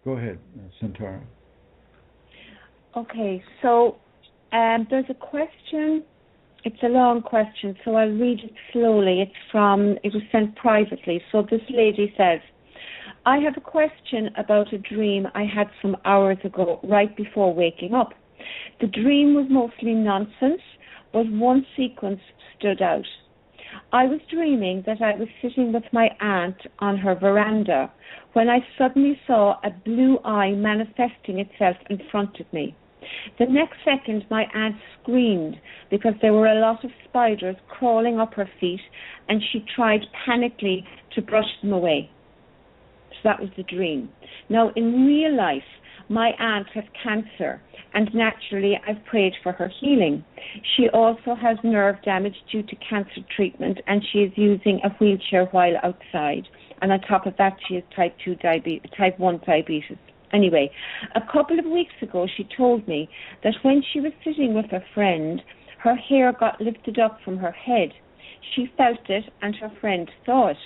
Go ahead, Centaur. Okay, so there's a question. It's a long question, so I'll read it slowly. It was sent privately. So this lady says, I have a question about a dream I had some hours ago, right before waking up. The dream was mostly nonsense, but one sequence stood out. I was dreaming that I was sitting with my aunt on her veranda when I suddenly saw a blue eye manifesting itself in front of me. The next second, my aunt screamed because there were a lot of spiders crawling up her feet, and she tried panically to brush them away. So that was the dream. Now, in real life, My aunt has cancer, and naturally I've prayed for her healing. She also has nerve damage due to cancer treatment, and she is using a wheelchair while outside. And on top of that, she has type 1 diabetes. Anyway, a couple of weeks ago, she told me that when she was sitting with a friend, her hair got lifted up from her head. She felt it, and her friend saw it.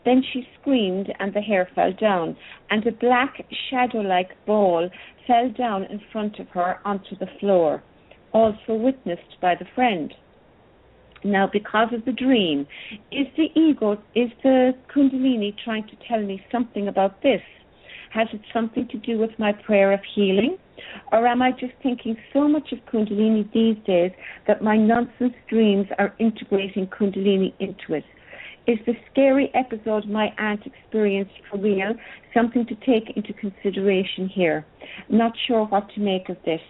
Then she screamed, and the hair fell down, and a black shadow-like ball fell down in front of her onto the floor, also witnessed by the friend. Now, because of the dream, is the Kundalini trying to tell me something about this? Has it something to do with my prayer of healing? Or am I just thinking so much of Kundalini these days that my nonsense dreams are integrating Kundalini into it? Is the scary episode my aunt experienced for real? Something to take into consideration here. Not sure what to make of this.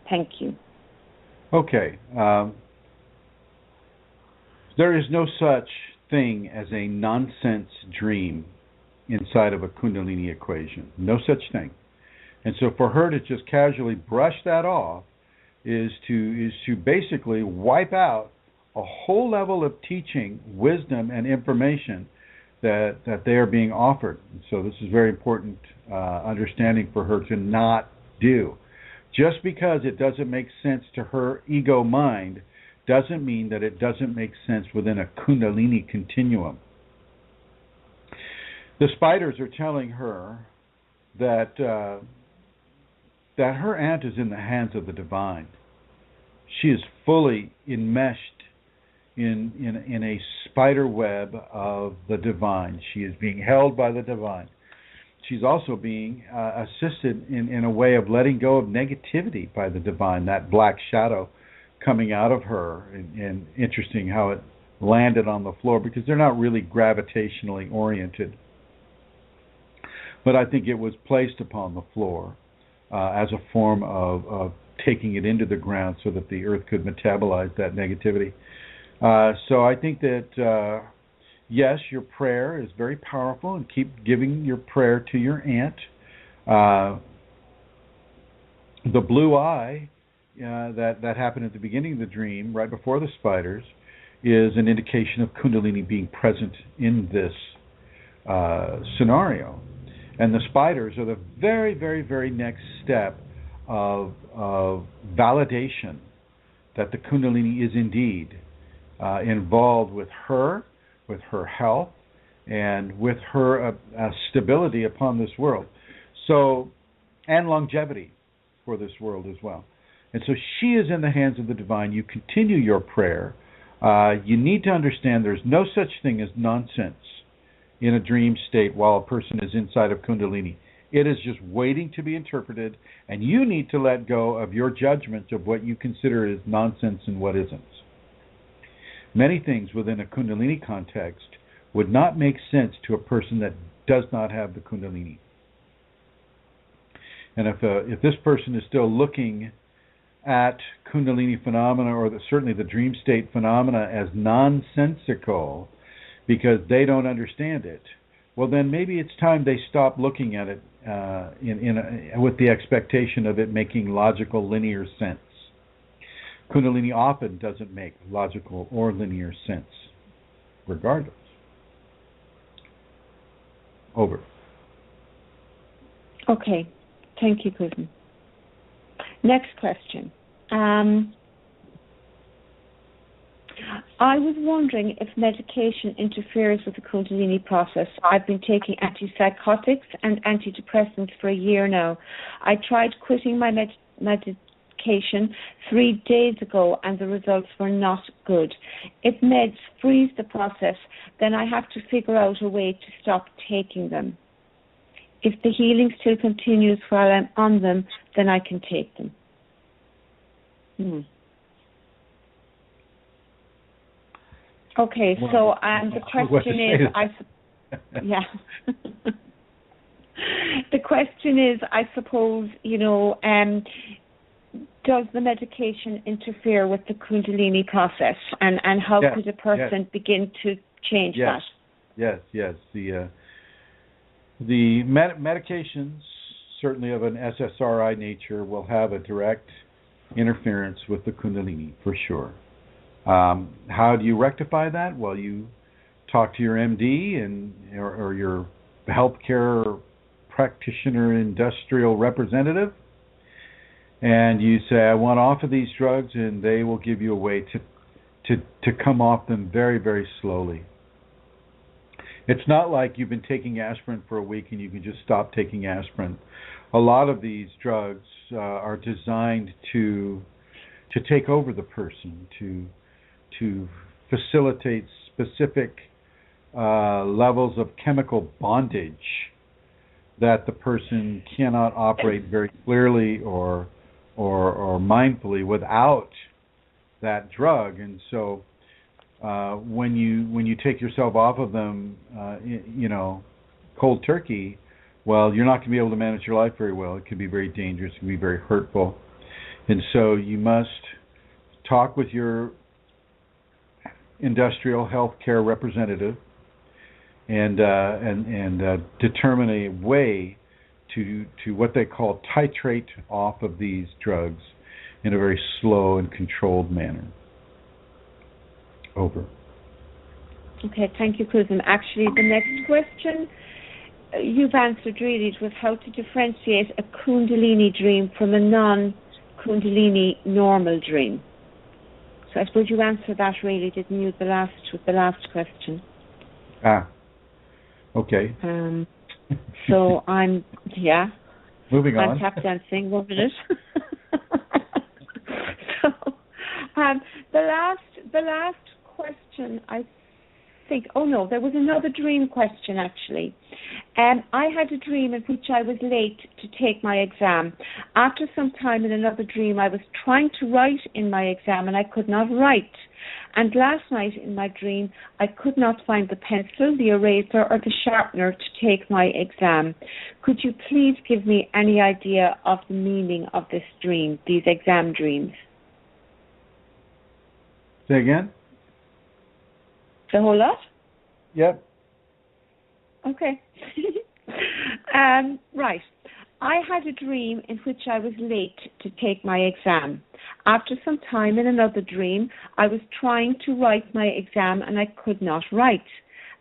Thank you. Okay. There is no such thing as a nonsense dream inside of a Kundalini equation. No such thing. And so for her to just casually brush that off is to basically wipe out a whole level of teaching, wisdom, and information that they are being offered. And so this is very important understanding for her to not do. Just because it doesn't make sense to her ego mind doesn't mean that it doesn't make sense within a Kundalini continuum. The spiders are telling her that her aunt is in the hands of the divine. She is fully enmeshed in a spider web of the divine. She is being held by the divine. She's also being assisted in a way of letting go of negativity by the divine, that black shadow coming out of her. And interesting how it landed on the floor, because they're not really gravitationally oriented. But I think it was placed upon the floor as a form of taking it into the ground so that the earth could metabolize that negativity. So I think that, yes, your prayer is very powerful, and keep giving your prayer to your aunt. The blue eye that happened at the beginning of the dream, right before the spiders, is an indication of Kundalini being present in this scenario. And the spiders are the very, very, very next step of validation that the Kundalini is indeed involved with her health, and with her stability upon this world. So, and longevity for this world as well. And so she is in the hands of the divine. You continue your prayer. You need to understand there's no such thing as nonsense in a dream state while a person is inside of Kundalini. It is just waiting to be interpreted, and you need to let go of your judgment of what you consider is nonsense and what isn't. Many things within a Kundalini context would not make sense to a person that does not have the Kundalini. And if this person is still looking at Kundalini phenomena, or certainly the dream state phenomena, as nonsensical because they don't understand it, well, then maybe it's time they stop looking at it with the expectation of it making logical, linear sense. Kundalini often doesn't make logical or linear sense, regardless. Over. Okay. Thank you, Chrism. Next question. I was wondering if medication interferes with the Kundalini process. I've been taking antipsychotics and antidepressants for a year now. I tried quitting my medication 3 days ago, and the results were not good. If meds freeze the process, then I have to figure out a way to stop taking them. If the healing still continues while I'm on them, then I can take them. Okay, so the question is, the question is, I suppose, does the medication interfere with the Kundalini process, and how could a person begin to change that? Yes. The medications certainly of an SSRI nature, will have a direct interference with the Kundalini, for sure. How do you rectify that? Well, you talk to your MD or your healthcare practitioner industrial representative, and you say, I want off of these drugs, and they will give you a way to come off them very, very slowly. It's not like you've been taking aspirin for a week and you can just stop taking aspirin. A lot of these drugs are designed to take over the person, to facilitate specific levels of chemical bondage that the person cannot operate very clearly or mindfully without that drug. And so when you take yourself off of them, cold turkey, well, you're not going to be able to manage your life very well. It can be very dangerous. It can be very hurtful. And so you must talk with your industrial healthcare representative and determine a way to what they call titrate off of these drugs in a very slow and controlled manner. Over. Okay, thank you, Chrism. Actually, the next question you've answered really. It was how to differentiate a Kundalini dream from a non-Kundalini normal dream. So I suppose you answered that really, didn't you, with the last question? Okay. So Moving on. I'm tap dancing, 1 minute. So the last question, I think. Oh no, there was another dream question actually. I had a dream in which I was late to take my exam. After some time in another dream, I was trying to write in my exam and I could not write. And last night in my dream, I could not find the pencil, the eraser, or the sharpener to take my exam. Could you please give me any idea of the meaning of this dream, these exam dreams? Say again? The whole lot? Yep. Okay. Right. I had a dream in which I was late to take my exam. After some time in another dream, I was trying to write my exam and I could not write.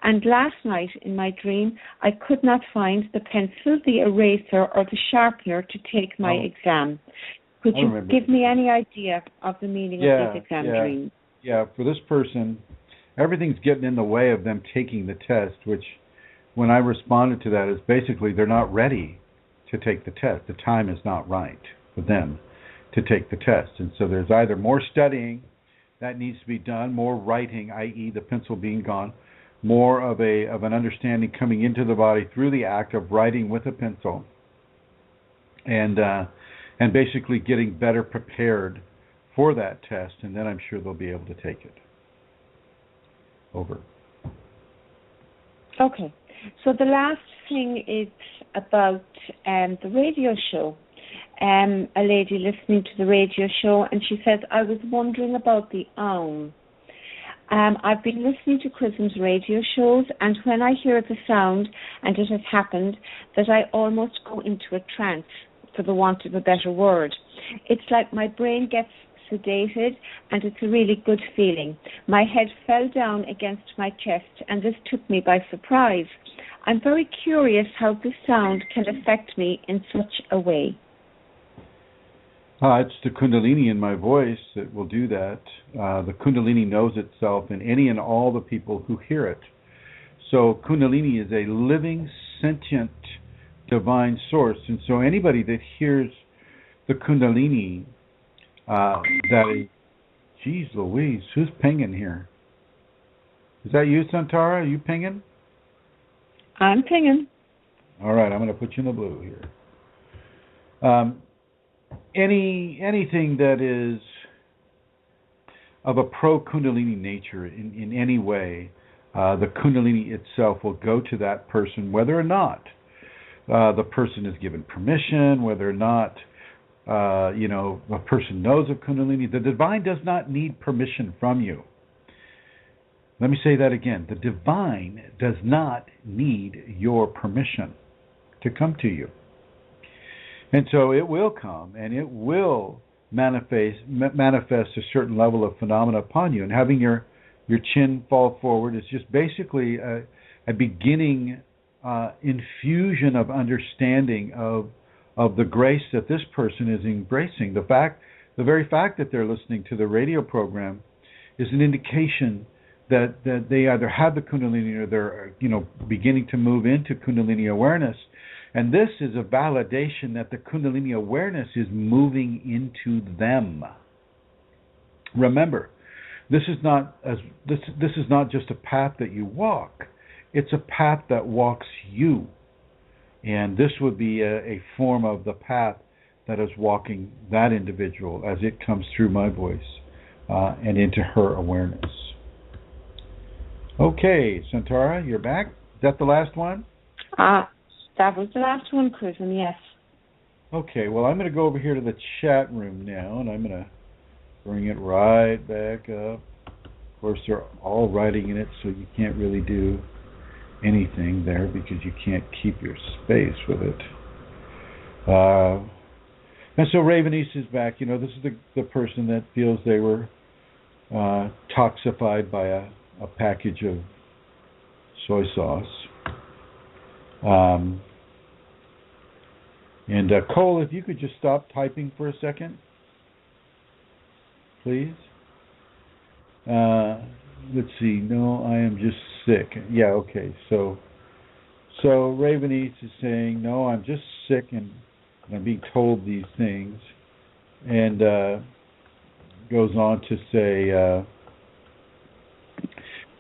And last night in my dream, I could not find the pencil, the eraser, or the sharpener to take my exam. Could you give me any idea of the meaning of these exam dreams? Yeah, for this person, everything's getting in the way of them taking the test, which when I responded to that is basically they're not ready to take the test. The time is not right for them to take the test. And so there's either more studying that needs to be done, more writing, i.e. the pencil being gone, more of an understanding coming into the body through the act of writing with a pencil, and basically getting better prepared for that test, and then I'm sure they'll be able to take it. Over. Okay. So the last thing is about the radio show. A lady listening to the radio show, and she says, I was wondering about the Aum. I've been listening to Chrism's radio shows, and when I hear the sound, and it has happened, that I almost go into a trance, for the want of a better word. It's like my brain gets sedated, and it's a really good feeling. My head fell down against my chest, and this took me by surprise. I'm very curious how this sound can affect me in such a way. It's the Kundalini in my voice that will do that. The Kundalini knows itself in any and all the people who hear it. So Kundalini is a living, sentient, divine source. And so anybody that hears the Kundalini, that is, geez Louise, who's pinging here? Is that you, Santara? Are you pinging? I'm pinging. All right, I'm going to put you in the blue here. Anything that is of a pro-Kundalini nature in any way, the Kundalini itself will go to that person, whether or not the person is given permission, whether or not a person knows of Kundalini. The divine does not need permission from you. Let me say that again. The divine does not need your permission to come to you. And so it will come, and it will manifest a certain level of phenomena upon you. And having your chin fall forward is just basically a beginning infusion of understanding of the grace that this person is embracing. The very fact that they're listening to the radio program is an indication that they either have the Kundalini or they're beginning to move into Kundalini awareness. And this is a validation that the Kundalini awareness is moving into them. Remember, this is not just a path that you walk. It's a path that walks you. And this would be a form of the path that is walking that individual as it comes through my voice and into her awareness. Okay, Santara, you're back. Is that the last one? That was the last one, Chrism, yes. Okay, well, I'm going to go over here to the chat room now, and I'm going to bring it right back up. Of course, they're all writing in it, so you can't really do anything there because you can't keep your space with it. And so Ravenese is back. This is the person that feels they were toxified by a package of soy sauce. And Cole, if you could just stop typing for a second, please. Let's see. No, I am just sick. Yeah, okay. So Ravenese is saying, no, I'm just sick and I'm being told these things. And goes on to say,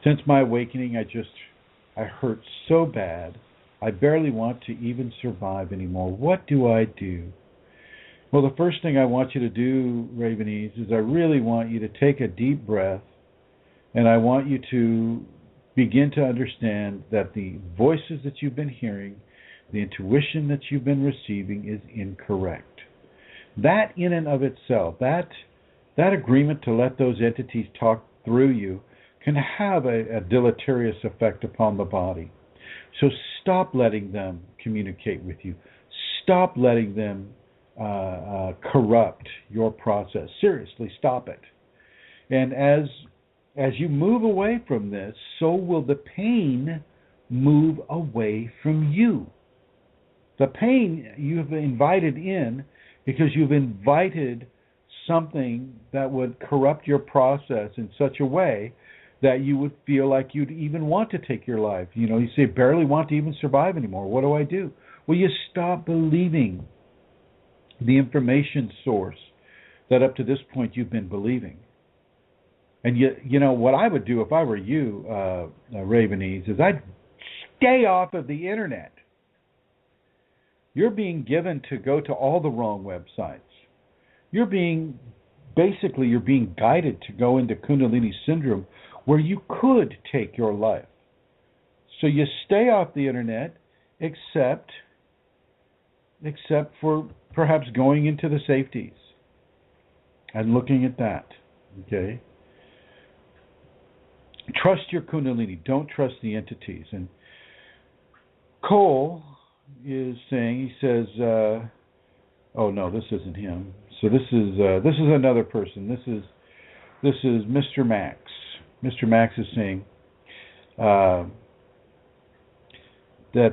since my awakening, I hurt so bad. I barely want to even survive anymore. What do I do? Well, the first thing I want you to do, Ravenese, is I really want you to take a deep breath, and I want you to begin to understand that the voices that you've been hearing, the intuition that you've been receiving is incorrect. That in and of itself, that agreement to let those entities talk through you can have a deleterious effect upon the body. So stop letting them communicate with you. Stop letting them corrupt your process. Seriously, stop it. And as you move away from this, so will the pain move away from you. The pain you've invited in because you've invited something that would corrupt your process in such a way that you would feel like you'd even want to take your life. You say, barely want to even survive anymore. What do I do? Well, you stop believing the information source that up to this point you've been believing. And what I would do if I were you, Ravenese, is I'd stay off of the internet. You're being given to go to all the wrong websites. You're being guided to go into Kundalini syndrome where you could take your life. So you stay off the internet except for perhaps going into the safeties and looking at that. Okay? Trust your Kundalini. Don't trust the entities. And Cole is saying, he says, oh no, this isn't him. So this is another person. This is Mr. Max. Mr. Max is saying that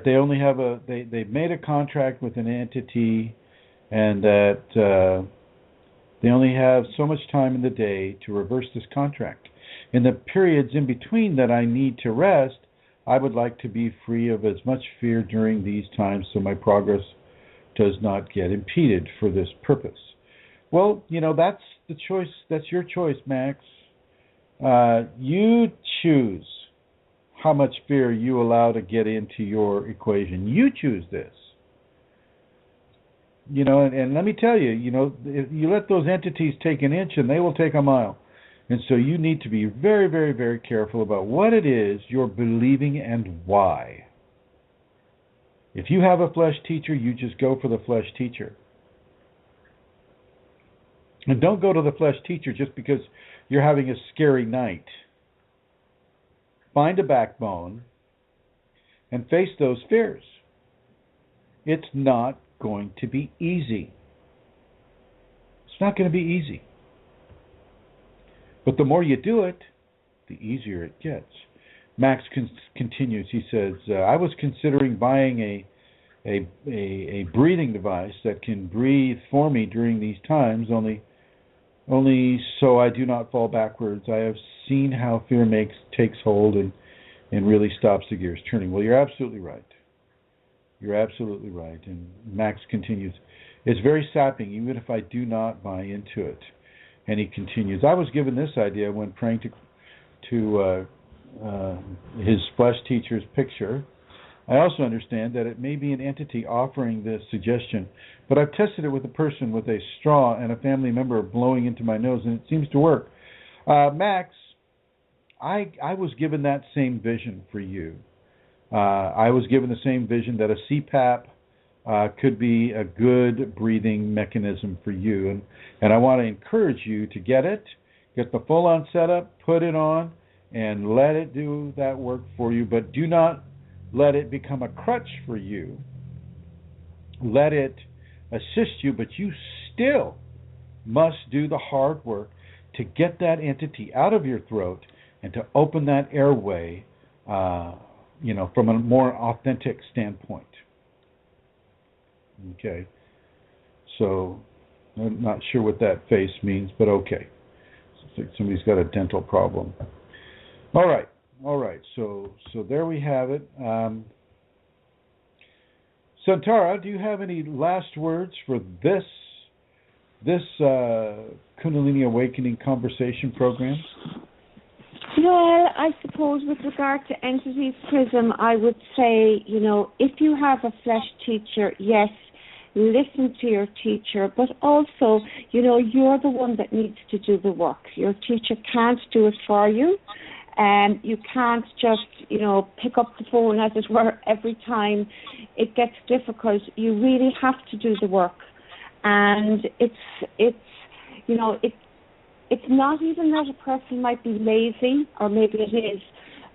they only have they've made a contract with an entity, and that they only have so much time in the day to reverse this contract. In the periods in between that I need to rest, I would like to be free of as much fear during these times so my progress does not get impeded for this purpose. Well, that's the choice. That's your choice, Max. You choose how much fear you allow to get into your equation. You choose this. And let me tell you, if you let those entities take an inch and they will take a mile. And so you need to be very, very, very careful about what it is you're believing and why. If you have a flesh teacher, you just go for the flesh teacher. And don't go to the flesh teacher just because you're having a scary night. Find a backbone and face those fears. It's not going to be easy. It's not going to be easy. But the more you do it, the easier it gets. Max continues. He says, I was considering buying a breathing device that can breathe for me during these times, only so I do not fall backwards. I have seen how fear takes hold and really stops the gears turning. Well, you're absolutely right. You're absolutely right. And Max continues, it's very sapping, even if I do not buy into it. And he continues, I was given this idea when praying to his flesh teacher's picture. I also understand that it may be an entity offering this suggestion, but I've tested it with a person with a straw and a family member blowing into my nose, and it seems to work. Max, I was given that same vision for you. I was given the same vision that a CPAP could be a good breathing mechanism for you, and I want to encourage you to get the full-on setup, put it on, and let it do that work for you, but do not let it become a crutch for you. Let it assist you, but you still must do the hard work to get that entity out of your throat and to open that airway, from a more authentic standpoint. Okay. So I'm not sure what that face means, but okay. It's like somebody's got a dental problem. All right. So there we have it. Santara, do you have any last words for this Kundalini Awakening conversation program? Well, I suppose with regard to entities, Chrism, I would say, if you have a flesh teacher, yes, listen to your teacher, but also, you're the one that needs to do the work. Your teacher can't do it for you. You can't just, pick up the phone, as it were, every time it gets difficult. You really have to do the work. And it's not even that a person might be lazy, or maybe it is,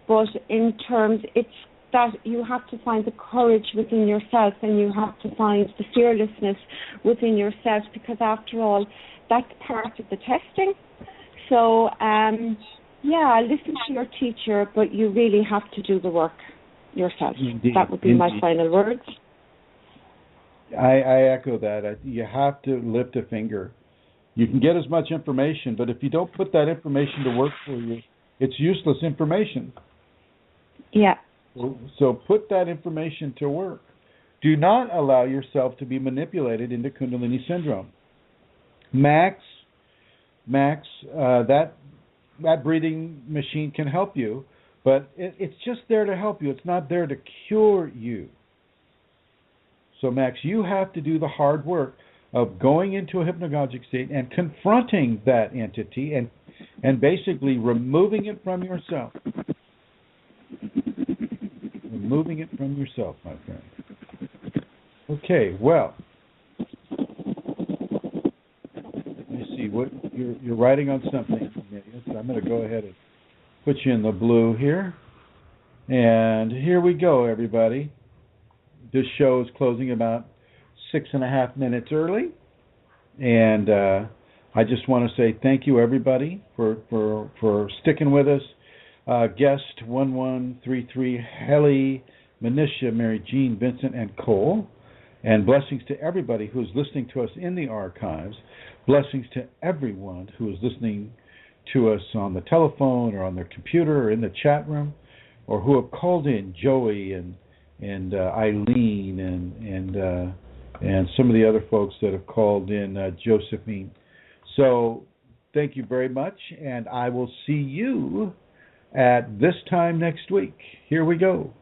but in terms, it's that you have to find the courage within yourself, and you have to find the fearlessness within yourself, because after all, that's part of the testing. So, listen to your teacher, but you really have to do the work yourself. Indeed. That would be my final words. I echo that. You have to lift a finger. You can get as much information, but if you don't put that information to work for you, it's useless information. Yeah. So put that information to work. Do not allow yourself to be manipulated into Kundalini syndrome. Max, that breathing machine can help you, but it's just there to help you. It's not there to cure you. So, Max, you have to do the hard work of going into a hypnagogic state and confronting that entity and basically removing it from yourself. Removing it from yourself, my friend. Okay, well, let me see. What you're writing on something. So I'm going to go ahead and put you in the blue here. And here we go, everybody. This show is closing about 6.5 minutes early. And I just want to say thank you, everybody, for sticking with us. Guest 1133, Helly, Manisha, Mary Jean, Vincent, and Cole. And blessings to everybody who is listening to us in the archives. Blessings to everyone who is listening to us on the telephone or on their computer or in the chat room, or who have called in, Joey and Eileen and some of the other folks that have called in, Josephine. So thank you very much, and I will see you at this time next week. Here we go.